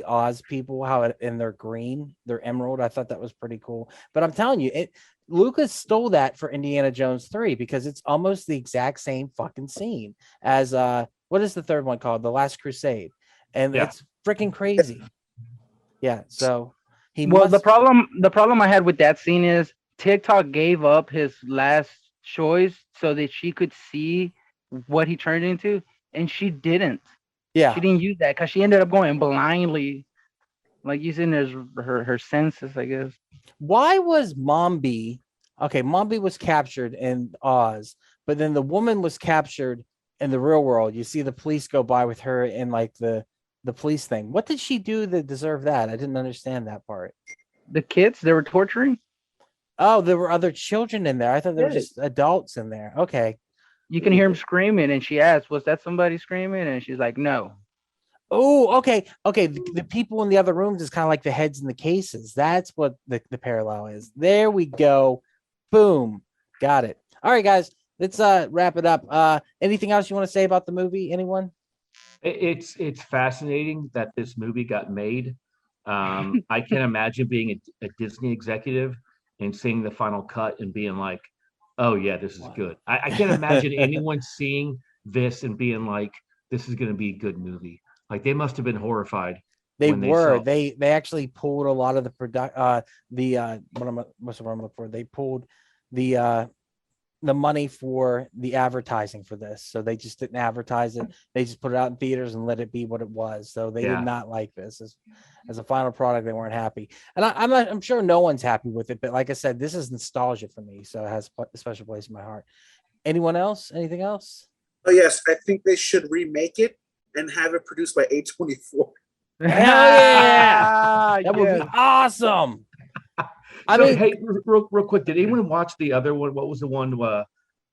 [SPEAKER 2] Oz people, and they're green, they're emerald. I thought that was pretty cool. But I'm telling you, Lucas stole that for Indiana Jones 3 because it's almost the exact same fucking scene as what is the third one called? The Last Crusade. And it's freaking crazy. Yeah, so
[SPEAKER 3] the problem I had with that scene is TikTok gave up his last choice so that she could see what he turned into, and she didn't.
[SPEAKER 2] Yeah,
[SPEAKER 3] she didn't use that because she ended up going blindly, like using her senses, I guess.
[SPEAKER 2] Why was Mombi? Okay, Mombi was captured in Oz, but then the woman was captured in the real world. You see the police go by with her in like the police thing. What did she do to deserve that? I didn't understand that part.
[SPEAKER 3] The kids they were torturing.
[SPEAKER 2] Oh, there were other children in there. I thought there were just adults in there. Okay.
[SPEAKER 3] You can hear him screaming, and she asked, "Was that somebody screaming?" And she's like, "No."
[SPEAKER 2] Oh, okay. The people in the other rooms is kind of like the heads in the cases. That's what the parallel is. There we go. Boom. Got it. All right, guys. Let's wrap it up. Anything else you want to say about the movie? Anyone?
[SPEAKER 4] It's fascinating that this movie got made. I can't imagine being a Disney executive and seeing the final cut and being like, oh yeah, this is good. I can't imagine anyone seeing this and being like, this is going to be a good movie. Like they must have been horrified.
[SPEAKER 2] They were. They actually pulled a lot of the what I'm looking for. They pulled the money for the advertising for this. So they just didn't advertise it. They just put it out in theaters and let it be what it was. So they did not like this as a final product. They weren't happy. And I'm sure no one's happy with it. But like I said, this is nostalgia for me. So it has a special place in my heart. Anyone else? Anything else?
[SPEAKER 9] Oh, yes. I think they should remake it and have it produced by A24.
[SPEAKER 2] Hell yeah! That would be awesome.
[SPEAKER 4] I mean, hey, real quick, did anyone watch the other one? What was the one?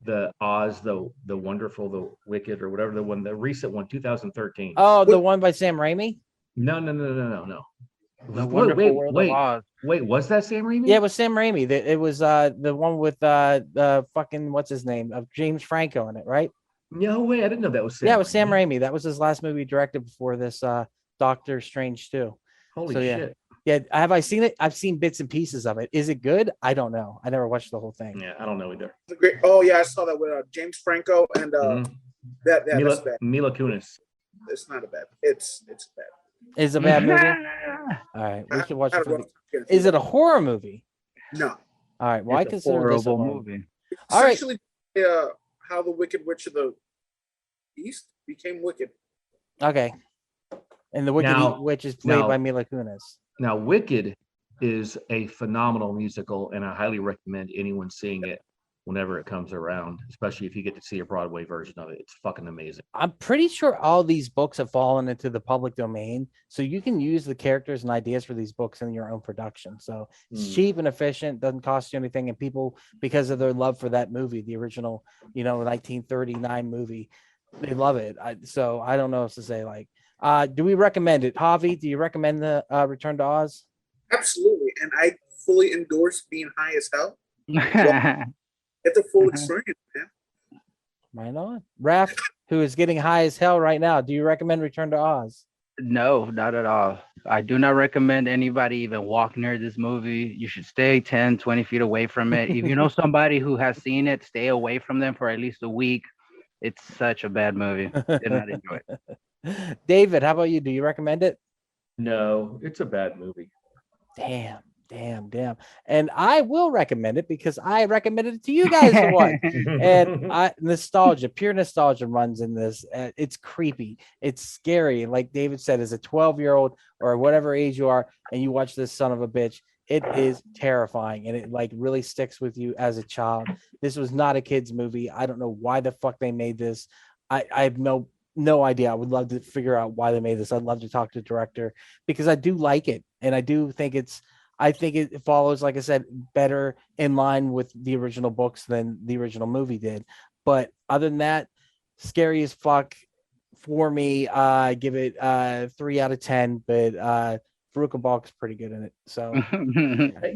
[SPEAKER 4] The Oz, the Wonderful, the Wicked, or whatever the one, the recent one, 2013.
[SPEAKER 2] Oh, the one by Sam Raimi?
[SPEAKER 4] No.
[SPEAKER 3] The Wonderful World of Oz.
[SPEAKER 4] Wait, was that Sam Raimi?
[SPEAKER 2] Yeah, it was Sam Raimi. It was the one with the fucking what's his name of James Franco in it, right?
[SPEAKER 4] No way, I didn't know that was Sam.
[SPEAKER 2] Yeah, it was Sam Raimi. That was his last movie directed before this Doctor Strange 2.
[SPEAKER 4] Holy shit.
[SPEAKER 2] Yeah, have I seen it? I've seen bits and pieces of it. Is it good? I don't know. I never watched the whole thing.
[SPEAKER 4] Yeah, I don't know either.
[SPEAKER 9] Great. Oh yeah, I saw that with James Franco and that's bad.
[SPEAKER 4] Mila Kunis.
[SPEAKER 9] It's not a bad. It's bad.
[SPEAKER 2] It's a bad movie. All right, we should watch it. Is it a horror movie?
[SPEAKER 9] No.
[SPEAKER 2] All right. Well, I consider this a movie.
[SPEAKER 9] All right. Essentially, how the Wicked Witch of the East became wicked.
[SPEAKER 2] Okay. And the Wicked Witch is played by Mila Kunis.
[SPEAKER 4] Now, Wicked is a phenomenal musical, and I highly recommend anyone seeing it whenever it comes around, especially if you get to see a Broadway version of it. It's fucking amazing.
[SPEAKER 2] I'm pretty sure all these books have fallen into the public domain, so you can use the characters and ideas for these books in your own production. So it's cheap and efficient, doesn't cost you anything, and people, because of their love for that movie, the original, 1939 movie, they love it. So I don't know what to say. Like, do we recommend it? Javi, do you recommend the Return to Oz?
[SPEAKER 9] Absolutely, and I fully endorse being high as hell. It's a full experience, man.
[SPEAKER 2] Right on. Raph, who is getting high as hell right now, do you recommend Return to Oz?
[SPEAKER 3] No, not at all. I do not recommend anybody even walk near this movie. You should stay 10, 20 feet away from it. If you know somebody who has seen it, stay away from them for at least a week. It's such a bad movie. Did not enjoy it.
[SPEAKER 2] David, how about you? Do you recommend it?
[SPEAKER 4] No, it's a bad movie.
[SPEAKER 2] Damn. And I will recommend it because I recommended it to you guys to watch. And pure nostalgia runs in this. It's creepy. It's scary. Like David said, as a 12-year-old or whatever age you are, and you watch this son of a bitch, it is terrifying. And it like really sticks with you as a child. This was not a kid's movie. I don't know why the fuck they made this. I have no idea. I would love to figure out why they made this. I'd love to talk to the director because I do like it. And I do think I think it follows, like I said, better in line with the original books than the original movie did. But other than that, scary as fuck for me. I give it 3 out of 10. But Veruca Balk's pretty good in it. So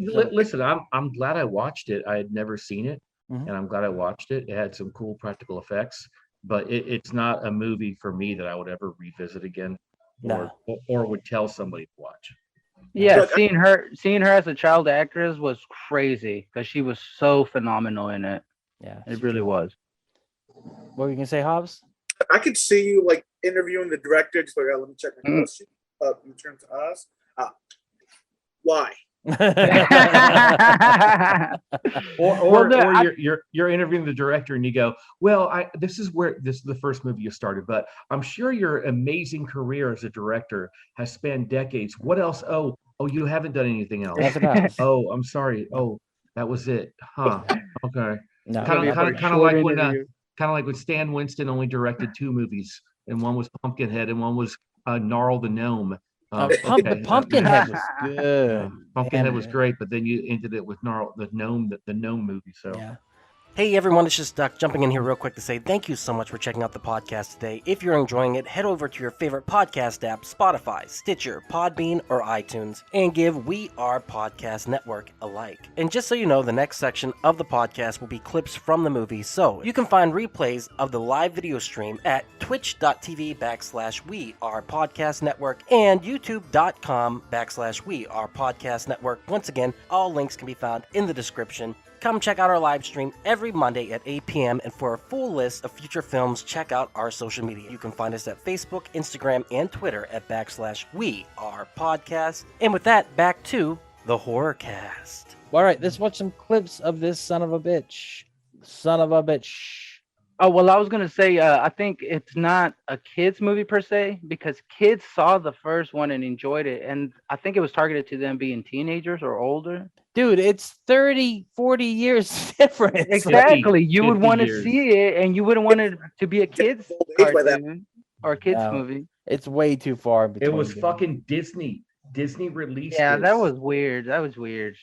[SPEAKER 4] Listen, I'm glad I watched it. I had never seen it, and I'm glad I watched it. It had some cool practical effects, but it's not a movie for me that I would ever revisit again, or would tell somebody to watch.
[SPEAKER 3] Yeah, seeing her as a child actress was crazy because she was so phenomenal in it.
[SPEAKER 2] Yeah,
[SPEAKER 3] it really was.
[SPEAKER 2] What were you gonna say, Hobbs?
[SPEAKER 9] I could see you like interviewing the director, just like, let me check my notes. In terms of us, why?
[SPEAKER 4] or you're interviewing the director and you go, well, this is the first movie you started, but I'm sure your amazing career as a director has spanned decades. What else? Oh, you haven't done anything else. Oh, I'm sorry. Oh, that was it. Huh. Okay. Kind of like when Stan Winston only directed 2 movies, and one was Pumpkinhead and one was Gnarl the Gnome.
[SPEAKER 2] Pumpkinhead was good.
[SPEAKER 4] Pumpkinhead was great, but then you ended it with Gnarl the Gnome movie. So
[SPEAKER 2] yeah.
[SPEAKER 1] Hey everyone, it's just Duck jumping in here real quick to say thank you so much for checking out the podcast today. If you're enjoying it, head over to your favorite podcast app, Spotify, Stitcher, Podbean, or iTunes, and give We Are Podcast Network a like. And just so you know, the next section of the podcast will be clips from the movie, so you can find replays of the live video stream at twitch.tv/We Are Podcast Network and youtube.com/We Are Podcast Network. Once again, all links can be found in the description. Come check out our live stream every Monday at 8 p.m. And for a full list of future films, check out our social media. You can find us at Facebook, Instagram, and Twitter at /We Are Podcast. And with that, back to the Horrorcast.
[SPEAKER 2] All right, let's watch some clips of this son of a bitch.
[SPEAKER 3] Oh, well, I was going to say, I think it's not a kid's movie per se, because kids saw the first one and enjoyed it. And I think it was targeted to them being teenagers or older.
[SPEAKER 2] Dude, it's 30, 40 years different.
[SPEAKER 3] Exactly. You would want to see it, and you wouldn't want it to be a kid's cartoon or a kid's movie.
[SPEAKER 2] It's way too far between.
[SPEAKER 4] It was fucking Disney. Disney released
[SPEAKER 3] Yeah,
[SPEAKER 4] this.
[SPEAKER 3] that was weird.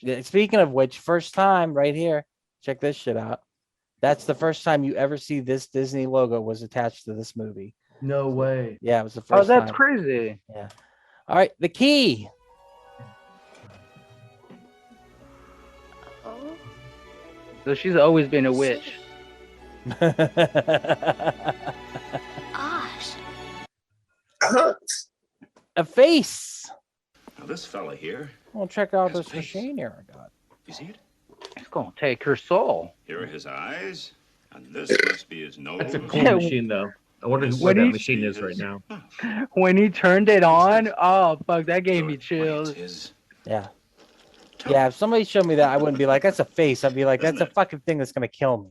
[SPEAKER 2] Yeah, speaking of which, first time right here. Check this shit out. That's the first time you ever see this Disney logo was attached to this movie.
[SPEAKER 4] No way.
[SPEAKER 2] Yeah, it was the first time.
[SPEAKER 3] Oh, that's crazy.
[SPEAKER 2] Yeah. All right, the key.
[SPEAKER 6] Oh.
[SPEAKER 3] So she's always been a witch.
[SPEAKER 6] Oz.
[SPEAKER 2] A face.
[SPEAKER 7] Now this fella here.
[SPEAKER 2] Well, check out this machine here I got.
[SPEAKER 7] You see it?
[SPEAKER 3] It's gonna take her soul.
[SPEAKER 7] Here are his eyes, and this must be his nose.
[SPEAKER 4] That's a cool machine, though. I wonder what that machine is right now.
[SPEAKER 3] When he turned it on, oh fuck, that gave me chills.
[SPEAKER 2] Yeah. Yeah, if somebody showed me that, I wouldn't be like, that's a face. I'd be like, that's a fucking thing that's gonna kill me.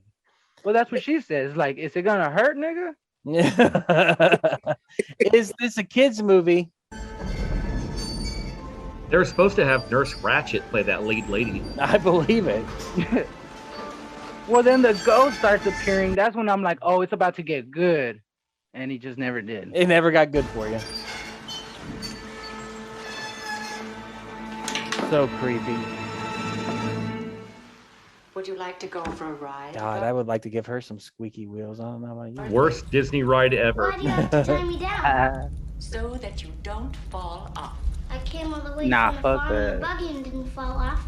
[SPEAKER 3] Well, that's what she says. Like, is it gonna hurt, nigga?
[SPEAKER 2] Is this a kid's movie?
[SPEAKER 4] They were supposed to have Nurse Ratched play that lead lady.
[SPEAKER 2] I believe it.
[SPEAKER 3] Well, then the ghost starts appearing. That's when I'm like, oh, it's about to get good. And he just never did.
[SPEAKER 2] It never got good for you. So creepy.
[SPEAKER 5] Would you like to go for a ride?
[SPEAKER 2] God, I would like to give her some squeaky wheels. I don't know about you.
[SPEAKER 4] Worst Disney ride ever.
[SPEAKER 6] Why do you have to tie me down?
[SPEAKER 5] So that you don't fall off.
[SPEAKER 6] I came all the way
[SPEAKER 3] Nah,
[SPEAKER 6] from the
[SPEAKER 3] fuck
[SPEAKER 6] farm in
[SPEAKER 3] that.
[SPEAKER 6] the buggy and didn't fall off.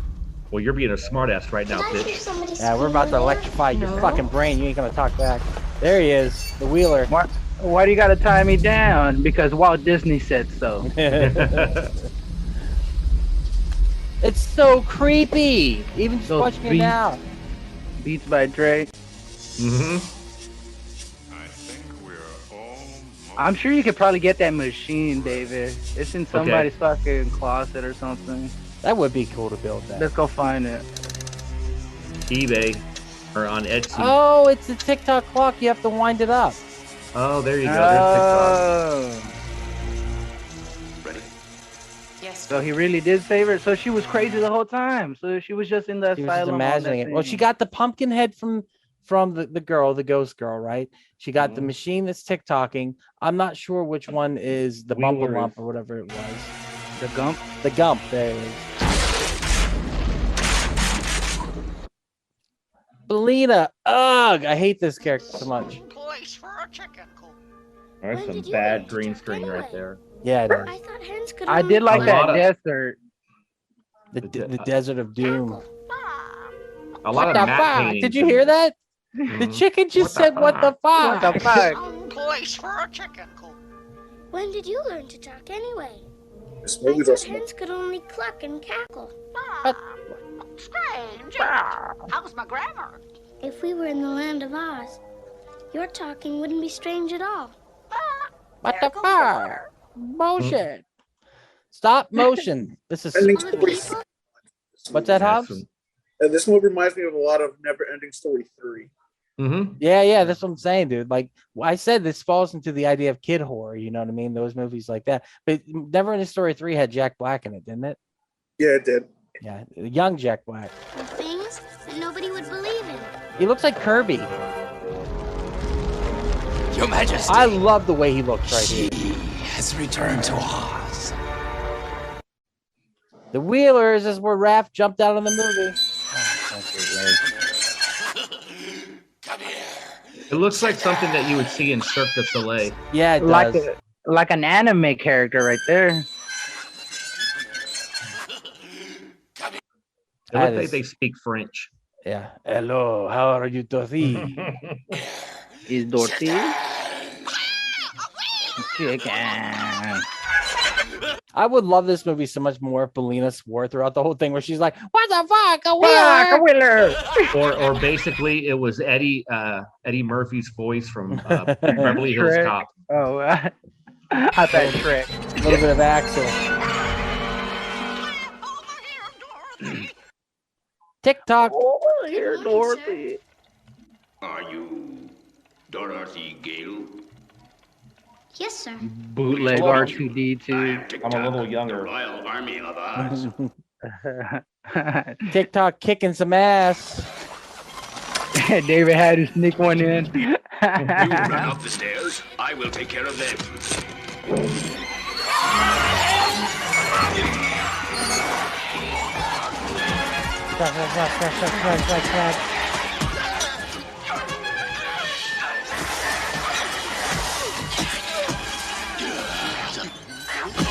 [SPEAKER 4] Well, you're being a smartass right now,
[SPEAKER 6] Did I hear
[SPEAKER 4] bitch.
[SPEAKER 6] somebody
[SPEAKER 2] Yeah, we're about to
[SPEAKER 6] scream there?
[SPEAKER 2] electrify your
[SPEAKER 5] No.
[SPEAKER 2] fucking brain. You ain't gonna talk back. There he is, the wheeler.
[SPEAKER 3] Why do you gotta tie me down? Because Walt Disney said so.
[SPEAKER 2] It's so creepy. Even just
[SPEAKER 3] Those
[SPEAKER 2] watching it
[SPEAKER 3] beats.
[SPEAKER 2] now.
[SPEAKER 3] Beats by Dre.
[SPEAKER 4] Mm-hmm.
[SPEAKER 7] I think we're almost.
[SPEAKER 3] I'm sure you could probably get that machine, David. It's in somebody's fucking closet or something.
[SPEAKER 2] That would be cool to build that.
[SPEAKER 3] Let's go find it.
[SPEAKER 4] eBay or on Etsy.
[SPEAKER 2] Oh, it's a TikTok clock. You have to wind it up.
[SPEAKER 4] Oh, there you go. There's TikTok.
[SPEAKER 7] Ready?
[SPEAKER 5] Yes.
[SPEAKER 3] So he really did save her. So she was crazy the whole time. So she was just in the
[SPEAKER 2] She was just
[SPEAKER 3] asylum.
[SPEAKER 2] imagining it. Well, she got the pumpkin head from the girl, the ghost girl, right? She got the machine that's TikToking. I'm not sure which one is the bumble
[SPEAKER 4] Wheeler
[SPEAKER 2] lump
[SPEAKER 4] is-
[SPEAKER 2] or whatever it was.
[SPEAKER 3] The Gump.
[SPEAKER 2] The Gump. There it is. Belina. Ugh, I hate this character so much.
[SPEAKER 10] Place for a chicken coop.
[SPEAKER 4] There's
[SPEAKER 6] When
[SPEAKER 4] some
[SPEAKER 6] did you
[SPEAKER 4] bad
[SPEAKER 6] learn to
[SPEAKER 4] green
[SPEAKER 6] talk
[SPEAKER 4] screen right
[SPEAKER 6] anyway?
[SPEAKER 4] there.
[SPEAKER 2] Yeah, it is.
[SPEAKER 6] I thought hens could
[SPEAKER 3] I
[SPEAKER 6] only
[SPEAKER 3] did like
[SPEAKER 4] A
[SPEAKER 3] that
[SPEAKER 4] lot of-
[SPEAKER 3] desert.
[SPEAKER 2] The Desert of Doom.
[SPEAKER 4] A lot
[SPEAKER 2] What
[SPEAKER 4] of
[SPEAKER 2] the
[SPEAKER 4] matte
[SPEAKER 2] fuck?
[SPEAKER 4] paintings
[SPEAKER 2] Did you
[SPEAKER 4] in
[SPEAKER 2] hear
[SPEAKER 4] there.
[SPEAKER 2] that? The chicken just said, "What the fuck?"
[SPEAKER 3] What the fuck?
[SPEAKER 10] Place for a chicken coop.
[SPEAKER 6] When did you learn to talk anyway?
[SPEAKER 9] This
[SPEAKER 6] I
[SPEAKER 9] movie's
[SPEAKER 6] thought
[SPEAKER 9] also.
[SPEAKER 6] hens could only cluck and cackle.
[SPEAKER 10] Strange. How's my grammar?
[SPEAKER 6] If we were in the land of Oz, your talking wouldn't be strange at all.
[SPEAKER 2] What the fuck? Motion. Stop motion. This is.
[SPEAKER 9] Ending
[SPEAKER 6] All the
[SPEAKER 9] Story.
[SPEAKER 6] people?
[SPEAKER 2] What's that,
[SPEAKER 4] Yeah,
[SPEAKER 2] Hobbs?
[SPEAKER 4] some-
[SPEAKER 9] And this movie reminds me of a lot of Never Ending Story 3.
[SPEAKER 4] Mhm.
[SPEAKER 2] Yeah, that's what I'm saying, dude. Like I said, this falls into the idea of kid horror. You know what I mean? Those movies like that. But Never Ending Story 3 had Jack Black in it, didn't it?
[SPEAKER 9] Yeah, it did.
[SPEAKER 2] Yeah, young Jack Black.
[SPEAKER 6] The things that nobody would believe in.
[SPEAKER 2] He looks like Kirby.
[SPEAKER 11] Your Majesty,
[SPEAKER 2] I love the way he looks right here.
[SPEAKER 11] has returned to Oz.
[SPEAKER 2] The Wheelers is where Raph jumped out of the movie.
[SPEAKER 11] Come here.
[SPEAKER 4] It looks like something that you would see in Cirque du Soleil.
[SPEAKER 2] Yeah, it
[SPEAKER 3] Like
[SPEAKER 2] does.
[SPEAKER 3] like an anime character right there.
[SPEAKER 4] It
[SPEAKER 2] That
[SPEAKER 4] looks like
[SPEAKER 2] is-
[SPEAKER 4] they speak French.
[SPEAKER 2] Yeah. Hello, how are you, Dorothy?
[SPEAKER 3] Is Dorothy? Chicken.
[SPEAKER 2] I would love this movie so much more if Belina swore throughout the whole thing, where she's like, "What the fuck, a Wheeler?"
[SPEAKER 3] Wheeler.
[SPEAKER 4] or basically it was Eddie Murphy's voice from Beverly Hills
[SPEAKER 3] Shrek.
[SPEAKER 4] Cop.
[SPEAKER 3] Oh, I thought Shrek.
[SPEAKER 2] A little bit of Axel. TikTok.
[SPEAKER 3] Oh, here, Dorothy.
[SPEAKER 7] Are you Dorothy Gale?
[SPEAKER 6] Yes, sir.
[SPEAKER 3] Bootleg R2D2.
[SPEAKER 7] I'm a little younger. The Royal Army of Oz.
[SPEAKER 2] TikTok kicking some ass.
[SPEAKER 3] David had to sneak one in.
[SPEAKER 7] You run up the stairs. I will take care of them.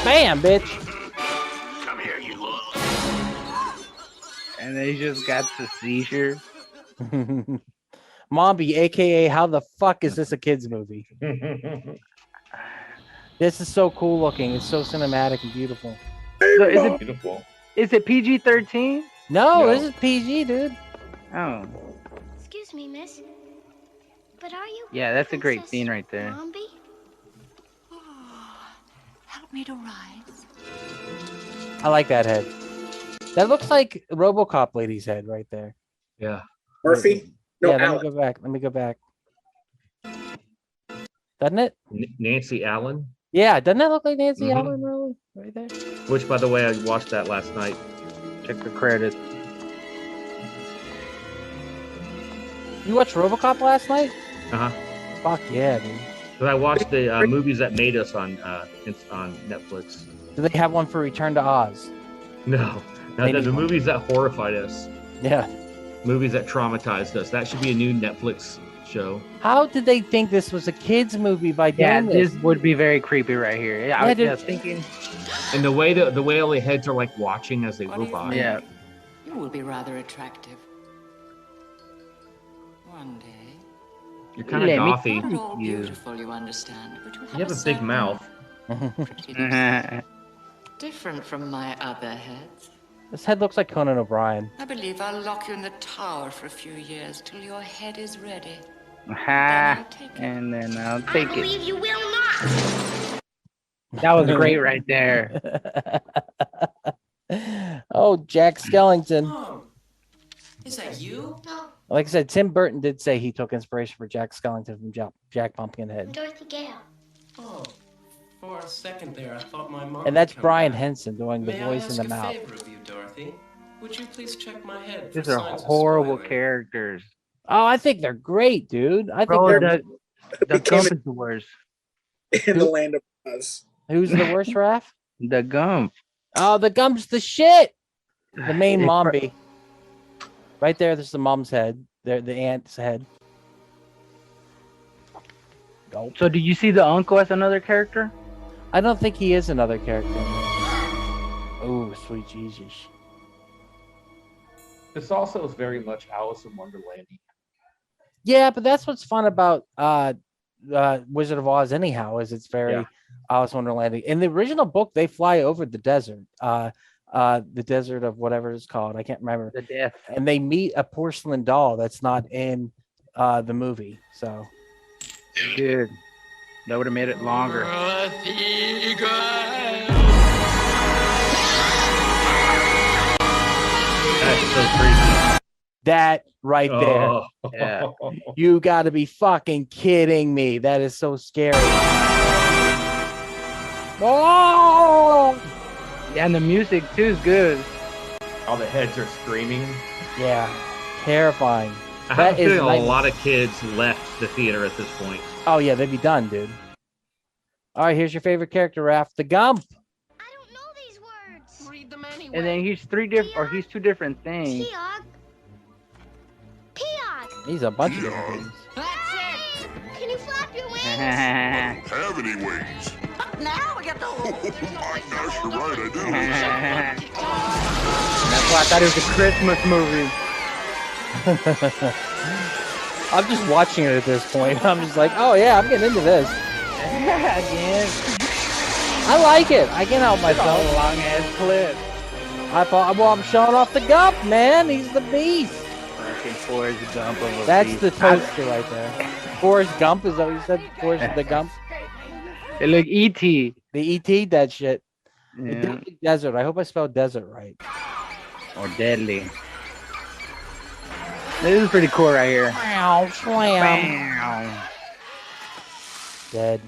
[SPEAKER 2] Bam, bitch.
[SPEAKER 7] Come here, you little.
[SPEAKER 3] And then he just got the seizure.
[SPEAKER 2] Mombi, aka how the fuck is this a kids movie? This is so cool looking. It's so cinematic and beautiful.
[SPEAKER 3] So is
[SPEAKER 4] Beautiful.
[SPEAKER 3] it PG-13?
[SPEAKER 2] No,
[SPEAKER 4] No.
[SPEAKER 2] this is PG, dude.
[SPEAKER 3] Oh,
[SPEAKER 6] Excuse me, miss. But are you?
[SPEAKER 3] yeah, that's a great
[SPEAKER 6] Princess
[SPEAKER 3] scene right there.
[SPEAKER 6] Mombi?
[SPEAKER 5] Help me to rise.
[SPEAKER 2] I like that head. That looks like RoboCop lady's head right there.
[SPEAKER 4] Yeah.
[SPEAKER 9] Murphy? No,
[SPEAKER 2] yeah, let
[SPEAKER 9] Alec.
[SPEAKER 2] me go back. Let me go back. Doesn't it?
[SPEAKER 4] Nancy Allen,
[SPEAKER 2] Yeah, doesn't that look like Nancy
[SPEAKER 4] Mhm.
[SPEAKER 2] Allen really? Right there.
[SPEAKER 4] which by the way I watched that last night.
[SPEAKER 3] Check the credits.
[SPEAKER 2] You watched RoboCop last night?
[SPEAKER 4] Uh-huh.
[SPEAKER 2] Fuck yeah, dude.
[SPEAKER 4] Because I watched the movies that made us on Netflix.
[SPEAKER 2] Do they have one for Return to Oz?
[SPEAKER 4] No,
[SPEAKER 2] They
[SPEAKER 4] the
[SPEAKER 2] need one.
[SPEAKER 4] movies that horrified us,
[SPEAKER 2] Yeah.
[SPEAKER 4] movies that traumatized us. That should be a new Netflix show.
[SPEAKER 2] How did they think this was a kids movie by
[SPEAKER 3] Yeah,
[SPEAKER 2] doing this?
[SPEAKER 3] this would be very creepy right here. Yeah,
[SPEAKER 2] Yeah,
[SPEAKER 3] I was
[SPEAKER 2] dude.
[SPEAKER 3] just thinking.
[SPEAKER 4] And the way all the heads are like watching as they go by.
[SPEAKER 3] Yeah.
[SPEAKER 5] You will be rather attractive. One day.
[SPEAKER 4] You're kind of gothy.
[SPEAKER 5] Not all beautiful, you understand, but
[SPEAKER 4] You have a big mouth.
[SPEAKER 5] Different from my other heads.
[SPEAKER 2] This head looks like Conan O'Brien.
[SPEAKER 5] I believe I'll lock you in the tower for a few years till your head is ready.
[SPEAKER 3] Ha! And then I'll take
[SPEAKER 6] I
[SPEAKER 3] it.
[SPEAKER 6] believe you will not.
[SPEAKER 3] That was great right there.
[SPEAKER 2] Oh, Jack Skellington.
[SPEAKER 12] Oh, is that you?
[SPEAKER 6] No,
[SPEAKER 2] Like I said, Tim Burton did say he took inspiration for Jack Skellington from Jack Pumpkinhead.
[SPEAKER 6] Dorothy Gale.
[SPEAKER 12] Oh, for a second there, I thought my mom.
[SPEAKER 2] And that's
[SPEAKER 12] would come
[SPEAKER 2] Brian
[SPEAKER 12] back.
[SPEAKER 2] Henson doing the
[SPEAKER 12] May
[SPEAKER 2] voice
[SPEAKER 12] I
[SPEAKER 2] in
[SPEAKER 12] ask
[SPEAKER 2] the mouth.
[SPEAKER 12] a favor of you, Dorothy? Would you please check my head?
[SPEAKER 3] These
[SPEAKER 12] for
[SPEAKER 3] are
[SPEAKER 12] signs of
[SPEAKER 3] horrible
[SPEAKER 12] spoiling?
[SPEAKER 3] characters.
[SPEAKER 2] Oh, I think they're great, dude. I think
[SPEAKER 3] Bro,
[SPEAKER 2] they're.
[SPEAKER 3] the Gump is the worst.
[SPEAKER 9] In the land of Oz.
[SPEAKER 2] Who's the worst, Raph?
[SPEAKER 3] The Gump.
[SPEAKER 2] Oh, the Gump's the shit. The main
[SPEAKER 3] It's
[SPEAKER 2] mom bee. Right there, this is the mom's head. There, the aunt's head. Gulp.
[SPEAKER 3] So, do you see the uncle as another character?
[SPEAKER 2] I don't think he is another character. Oh, sweet Jesus.
[SPEAKER 4] This also is very much Alice in Wonderland.
[SPEAKER 2] Yeah, but that's what's fun about Wizard of Oz anyhow, is it's very Alice in Wonderland. In the original book, they fly over the desert. The desert of whatever it's called. I can't remember.
[SPEAKER 3] The death.
[SPEAKER 2] And they meet a porcelain doll that's not in the movie. So
[SPEAKER 3] Dude, that would have made it longer.
[SPEAKER 4] That's so creepy.
[SPEAKER 2] that right there.
[SPEAKER 4] Oh.
[SPEAKER 3] Yeah.
[SPEAKER 2] You got to be fucking kidding me. That is so scary. Oh!
[SPEAKER 3] Yeah, and the music too is good.
[SPEAKER 4] All the heads are screaming.
[SPEAKER 2] Yeah, terrifying.
[SPEAKER 4] I have
[SPEAKER 2] That
[SPEAKER 4] a feeling
[SPEAKER 2] is
[SPEAKER 4] a
[SPEAKER 2] like-
[SPEAKER 4] lot of kids left the theater at this point.
[SPEAKER 2] Oh yeah, they'd be done, dude. All right, here's your favorite character, Raph, the Gump.
[SPEAKER 6] I don't know these words.
[SPEAKER 12] Read them anyway.
[SPEAKER 3] And then he's he's two different things.
[SPEAKER 6] Peog. Peog.
[SPEAKER 2] He's a bunch of different things.
[SPEAKER 6] That's it. Can you flap your wings?
[SPEAKER 11] Have any wings?
[SPEAKER 10] Now we get the
[SPEAKER 11] Oh my gosh, you're right, I do.
[SPEAKER 3] That's why I thought it was a Christmas movie.
[SPEAKER 2] I'm just watching it at this point. I'm just like, oh yeah, I'm getting into this.
[SPEAKER 3] Again.
[SPEAKER 2] I like it. I can't help myself.
[SPEAKER 3] A long ass clip.
[SPEAKER 2] I thought, well, I'm showing off the Gump, man. He's the beast.
[SPEAKER 3] Fucking Forrest Gump of a
[SPEAKER 2] That's
[SPEAKER 3] beast.
[SPEAKER 2] the toaster right there. Forrest Gump, is that what you said? Forrest the Gump?
[SPEAKER 3] It look E.T.
[SPEAKER 2] The E.T. that shit. The
[SPEAKER 3] Yeah.
[SPEAKER 2] Deadly Desert. I hope I spelled desert right.
[SPEAKER 3] Or Deadly. This is pretty cool right here.
[SPEAKER 2] Wow, slam.
[SPEAKER 3] Bam.
[SPEAKER 2] Dead.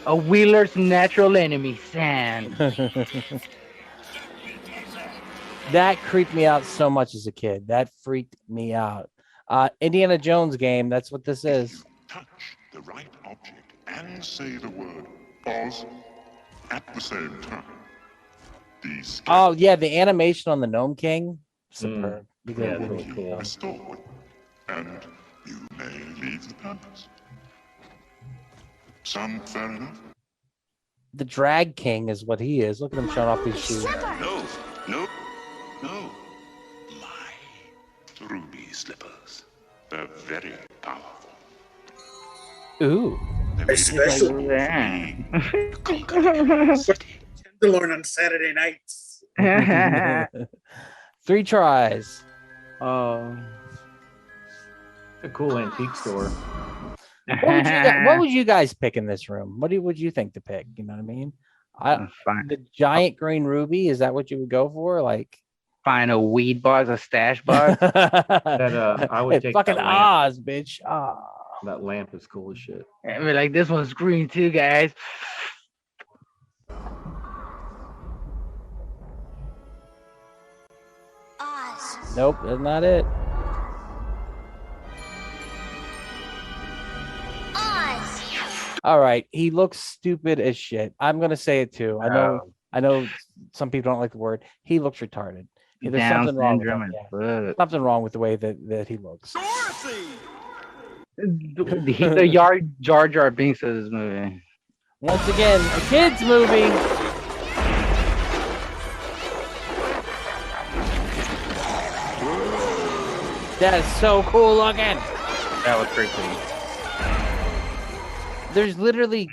[SPEAKER 3] A wheeler's natural enemy, sand.
[SPEAKER 2] That creeped me out so much as a kid. That freaked me out. Indiana Jones game. That's what this is.
[SPEAKER 11] Touch the right object and say the word Oz at the same time. These
[SPEAKER 2] Oh yeah, the animation on the Gnome King. Superb. You
[SPEAKER 4] Yeah,
[SPEAKER 2] did a
[SPEAKER 4] really
[SPEAKER 2] good
[SPEAKER 4] cool.
[SPEAKER 2] job.
[SPEAKER 11] restored, and you may leave the palace. Some fair enough.
[SPEAKER 2] The Drag King is what he is. Look at him showing off his shoes.
[SPEAKER 11] No, no, no. My ruby slippers. They're very powerful.
[SPEAKER 2] Ooh.
[SPEAKER 11] They're
[SPEAKER 9] Special. To learn on Saturday nights.
[SPEAKER 2] 3 tries.
[SPEAKER 3] Oh.
[SPEAKER 4] It's a cool antique store.
[SPEAKER 2] What would you guys pick in this room? What would you think to pick? You know what I mean?
[SPEAKER 3] Fine.
[SPEAKER 2] The giant green ruby, is that what you would go for? Like
[SPEAKER 3] Find a weed box, a stash box.
[SPEAKER 4] That I would
[SPEAKER 2] Hey,
[SPEAKER 4] take
[SPEAKER 2] fucking
[SPEAKER 4] that lamp.
[SPEAKER 2] Oz, bitch. Ah.
[SPEAKER 4] That lamp is cool as shit.
[SPEAKER 3] And be like, this one's green too, guys.
[SPEAKER 6] Oz.
[SPEAKER 2] Nope, that's not it.
[SPEAKER 6] Oz.
[SPEAKER 2] All right, he looks stupid as shit. I'm gonna say it too. I know some people don't like the word. He looks retarded. Yeah, there's
[SPEAKER 3] Down
[SPEAKER 2] something wrong with
[SPEAKER 3] syndrome
[SPEAKER 2] him.
[SPEAKER 3] is
[SPEAKER 2] Yeah.
[SPEAKER 3] fuck.
[SPEAKER 2] Something wrong with the way that he looks.
[SPEAKER 3] He's the yard Jar Jar Binks of this movie.
[SPEAKER 2] Once again, a kids movie. That is so cool looking.
[SPEAKER 3] That was pretty cool.
[SPEAKER 2] There's literally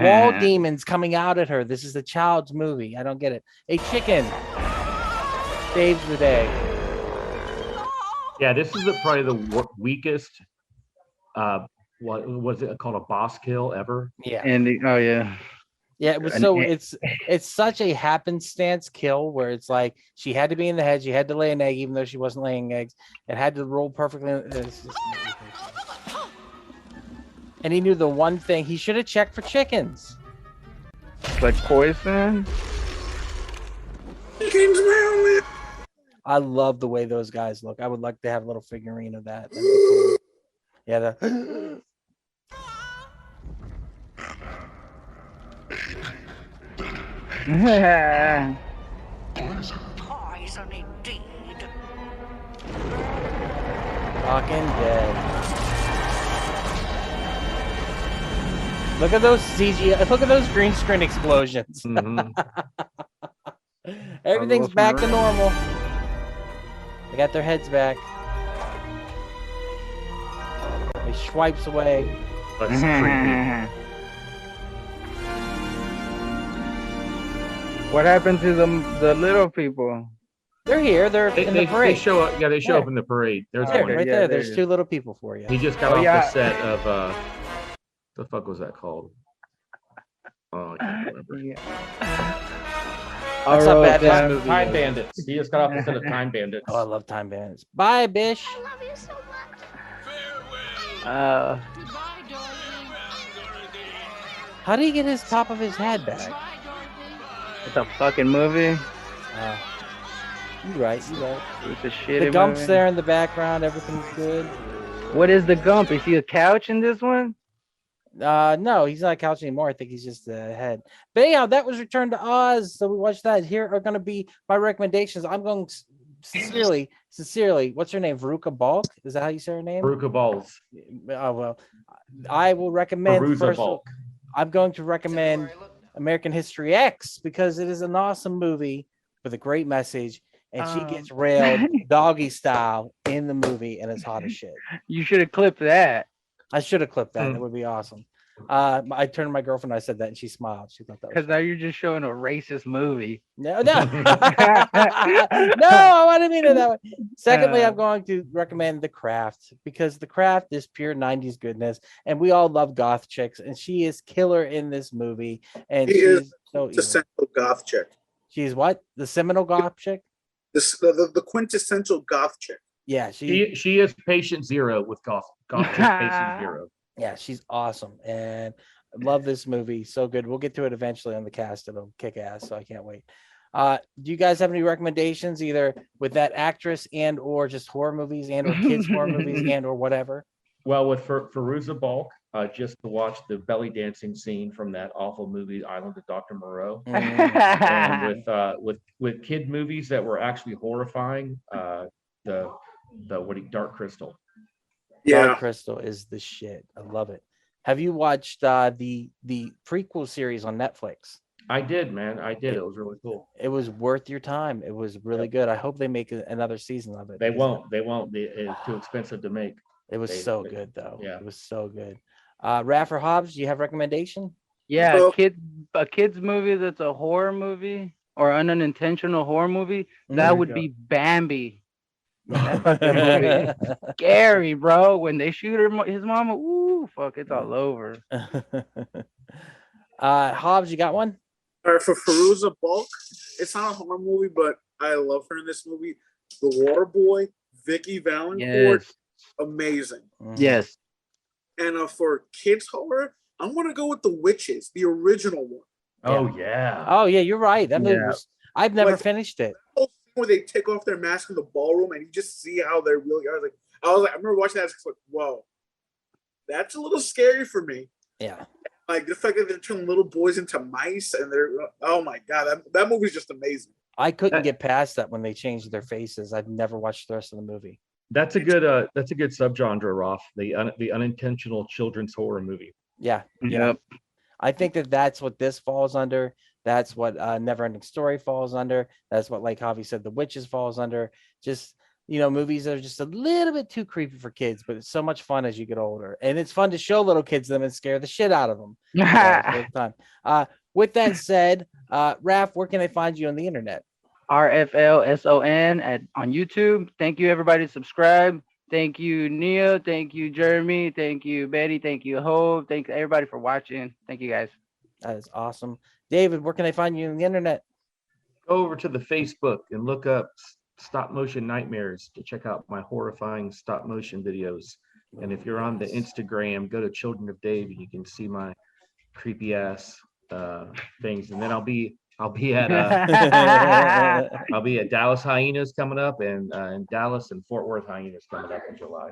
[SPEAKER 2] wall demons coming out at her. This is a child's movie. I don't get it. A chicken saves the day.
[SPEAKER 4] Yeah, this is probably the weakest. What was it called? A boss kill ever?
[SPEAKER 2] Yeah.
[SPEAKER 3] And
[SPEAKER 2] Yeah, it was it's such a happenstance kill where it's like she had to be in the head, she had to lay an egg even though she wasn't laying eggs. It had to roll perfectly. And he knew the one thing he should have checked for chickens.
[SPEAKER 3] Like poison.
[SPEAKER 2] I love the way those guys look. I would like to have a little figurine of that. That'd be cool. Yeah, the
[SPEAKER 10] Poison indeed.
[SPEAKER 2] Talking Dead. Look at those CG. Look at those green screen explosions. Everything's back to normal. They got their heads back. He swipes away.
[SPEAKER 4] That's creepy.
[SPEAKER 3] What happened to the little people?
[SPEAKER 2] They're here. They're in the parade.
[SPEAKER 4] They show up. Yeah, they show up in the parade. There's
[SPEAKER 2] there,
[SPEAKER 4] one
[SPEAKER 2] right there. There's two little people for you.
[SPEAKER 4] He just got off the set of the fuck was that called? Oh, I can't remember.
[SPEAKER 2] That's not bad.
[SPEAKER 4] Time Bandits. He just got off the set of Time Bandits.
[SPEAKER 2] Oh, I love Time Bandits. Bye, Bish.
[SPEAKER 6] I love you so much.
[SPEAKER 2] How do you get his top of his head back?
[SPEAKER 3] It's a fucking movie.
[SPEAKER 2] You're right. You're right.
[SPEAKER 3] It's a shitty
[SPEAKER 2] The Gump's
[SPEAKER 3] movie.
[SPEAKER 2] there in the background. Everything's good.
[SPEAKER 3] What is the Gump? Is he a couch in this one?
[SPEAKER 2] No, he's not a couch anymore. I think he's just the head. But anyhow, that was Return to Oz. So we watched that. Here are going to be my recommendations. I'm going sincerely. What's her name? Veruca Balk? Is that how you say her name?
[SPEAKER 4] Veruca Balls.
[SPEAKER 2] Oh well, I will recommend
[SPEAKER 4] Veruca Balk.
[SPEAKER 2] I'm going to recommend American History X because it is an awesome movie with a great message, and she gets railed doggy style in the movie, and it's hot as shit.
[SPEAKER 3] You should have clipped that.
[SPEAKER 2] I should have clipped that. That would be awesome. I turned to my girlfriend, and I said that, and she smiled. She thought that was
[SPEAKER 3] Because now you're just showing a racist movie.
[SPEAKER 2] no, no, no. I didn't mean it that way. Secondly, I'm going to recommend The Craft because The Craft is pure '90s goodness, and we all love goth chicks, and she is killer in this movie. And she's so
[SPEAKER 9] the central goth chick.
[SPEAKER 2] She's what? The seminal goth chick?
[SPEAKER 9] The quintessential goth chick.
[SPEAKER 2] Yeah,
[SPEAKER 4] She is patient zero with goth patient zero.
[SPEAKER 2] Yeah, she's awesome, and I love this movie. So good. We'll get to it eventually on the cast. It'll kick ass, so I can't wait. Do you guys have any recommendations, either with that actress and or just horror movies and or kids horror movies and or whatever?
[SPEAKER 4] Well, with Veruca Balk, just to watch the belly dancing scene from that awful movie Island of Dr. Moreau, and with kid movies that were actually horrifying, Dark Crystal.
[SPEAKER 2] Yeah, Dark Crystal is the shit. I love it. Have you watched the prequel series on Netflix?
[SPEAKER 4] I did, man. I did. It was really cool.
[SPEAKER 2] It was worth your time. It was really good. I hope they make another season of it.
[SPEAKER 4] They won't. It's too expensive to make.
[SPEAKER 2] It was good though.
[SPEAKER 4] Yeah,
[SPEAKER 2] it was so good. Raffer Hobbs, do you have a recommendation?
[SPEAKER 3] Yeah, a kids movie that's a horror movie or an unintentional horror movie. That would be Bambi. Scary, bro. When they shoot his mama, ooh, fuck, it's all over.
[SPEAKER 2] Hobbs, you got one?
[SPEAKER 9] All right, for Veruca Balk, it's not a horror movie, but I love her in this movie. The Water Boy, Vicky Valancourt, amazing.
[SPEAKER 3] Yes.
[SPEAKER 9] And for kids horror, I'm gonna go with The Witches, the original one.
[SPEAKER 4] Oh yeah.
[SPEAKER 2] Oh yeah, you're right. That movie was. I've never finished it.
[SPEAKER 9] Where they take off their mask in the ballroom and you just see how they really are. I remember watching that. I was like, whoa, that's a little scary for me.
[SPEAKER 2] Yeah.
[SPEAKER 9] Like the fact that they're turning little boys into mice and oh my God, that movie's just amazing.
[SPEAKER 2] I couldn't get past that when they changed their faces. I've never watched the rest of the movie.
[SPEAKER 4] That's a good subgenre, Roth. The unintentional children's horror movie.
[SPEAKER 2] Yeah.
[SPEAKER 3] Yep.
[SPEAKER 2] I think that's what this falls under. That's what Neverending Story falls under. That's what, like Javi said, The Witches falls under. Just movies that are just a little bit too creepy for kids, but it's so much fun as you get older, and it's fun to show little kids them and scare the shit out of them. Both time. With that said, Raph, where can they find you on the internet?
[SPEAKER 3] RFLSON on YouTube. Thank you, everybody. Subscribe. Thank you, Nia. Thank you, Jeremy. Thank you, Betty. Thank you, Hove. Thank everybody for watching. Thank you, guys.
[SPEAKER 2] That is awesome. David, where can they find you on the internet?
[SPEAKER 4] Go over to the Facebook and look up Stop Motion Nightmares to check out my horrifying stop motion videos. And if you're on the Instagram, go to Children of Dave and you can see my creepy ass things. And then I'll be at Dallas Hyenas coming up, and Dallas and Fort Worth Hyenas coming up in July.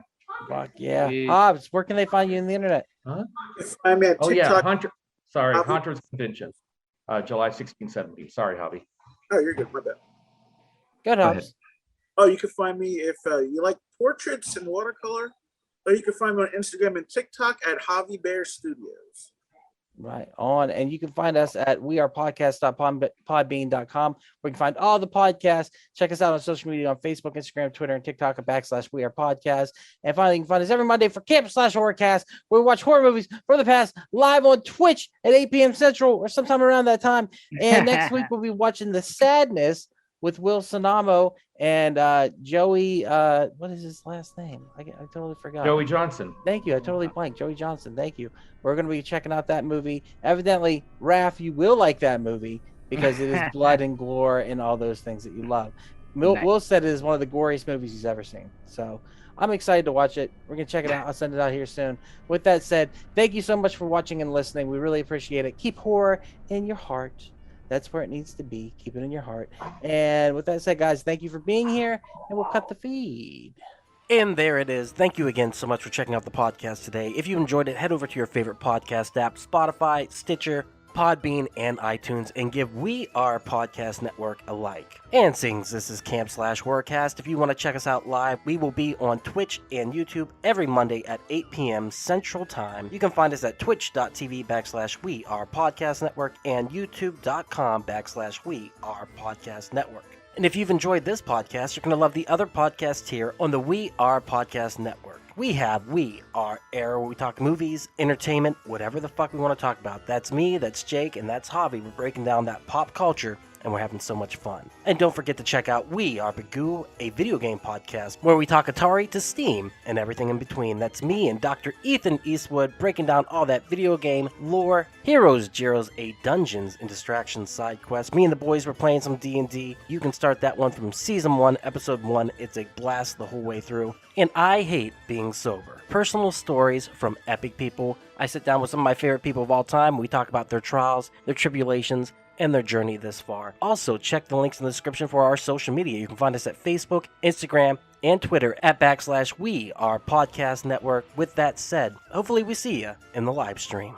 [SPEAKER 2] Fuck yeah. Hobbs, where can they find you on the internet?
[SPEAKER 9] I'm at TikTok.
[SPEAKER 4] Hunter's Convention, July 16, 17. Sorry, Hobby.
[SPEAKER 9] Oh, you're good. My bad.
[SPEAKER 2] Good, Hobbs.
[SPEAKER 9] Oh, you can find me if you like portraits and watercolor. Or you can find me on Instagram and TikTok at Javi Bear Studios.
[SPEAKER 2] Right on. And you can find us at wearepodcast.podbean.com, where you can find all the podcasts. Check us out on social media on Facebook, Instagram, Twitter, and TikTok at /wearepodcast. And finally, you can find us every Monday for Camp/Horrorcast, where we watch horror movies for the past live on Twitch at 8 p.m. Central or sometime around that time. And next week, we'll be watching The Sadness with Will Sonamo and Joey. What is his last name? I totally forgot.
[SPEAKER 4] Joey Johnson.
[SPEAKER 2] Thank you. I totally blanked. Joey Johnson. Thank you. We're going to be checking out that movie. Evidently, Raph, you will like that movie because it is blood and gore and all those things that you love. Will said it is one of the goriest movies he's ever seen. So I'm excited to watch it. We're going to check it out. I'll send it out here soon. With that said, thank you so much for watching and listening. We really appreciate it. Keep horror in your heart. That's where it needs to be. Keep it in your heart. And with that said, guys, thank you for being here, and we'll cut the feed.
[SPEAKER 1] And there it is. Thank you again so much for checking out the podcast today. If you enjoyed it, head over to your favorite podcast app, Spotify, Stitcher, Podbean, and iTunes, and give We Are Podcast Network a like. And since this is Camp/Horrorcast, if you want to check us out live, we will be on Twitch and YouTube every Monday at 8 p.m. Central Time. You can find us at twitch.tv/We Are Podcast Network and youtube.com/We Are Podcast Network. And if you've enjoyed this podcast, you're going to love the other podcasts here on the We Are Podcast Network. We have We Are Air, where we talk movies, entertainment, whatever the fuck we want to talk about. That's me, that's Jake, and that's Javi. We're breaking down that pop culture, and we're having so much fun. And don't forget to check out We Are Bagu, a video game podcast, where we talk Atari to Steam and everything in between. That's me and Dr. Ethan Eastwood breaking down all that video game lore, heroes, Gyros, a Dungeons and Distractions side quest. Me and the boys were playing some D&D. You can start that one from Season 1, Episode 1. It's a blast the whole way through. And I Hate Being Sober. Personal stories from epic people. I sit down with some of my favorite people of all time. We talk about their trials, their tribulations, and their journey this far. Also, check the links in the description for our social media. You can find us at Facebook, Instagram, and Twitter at /We Are Podcast Network. With that said, hopefully we see you in the live stream.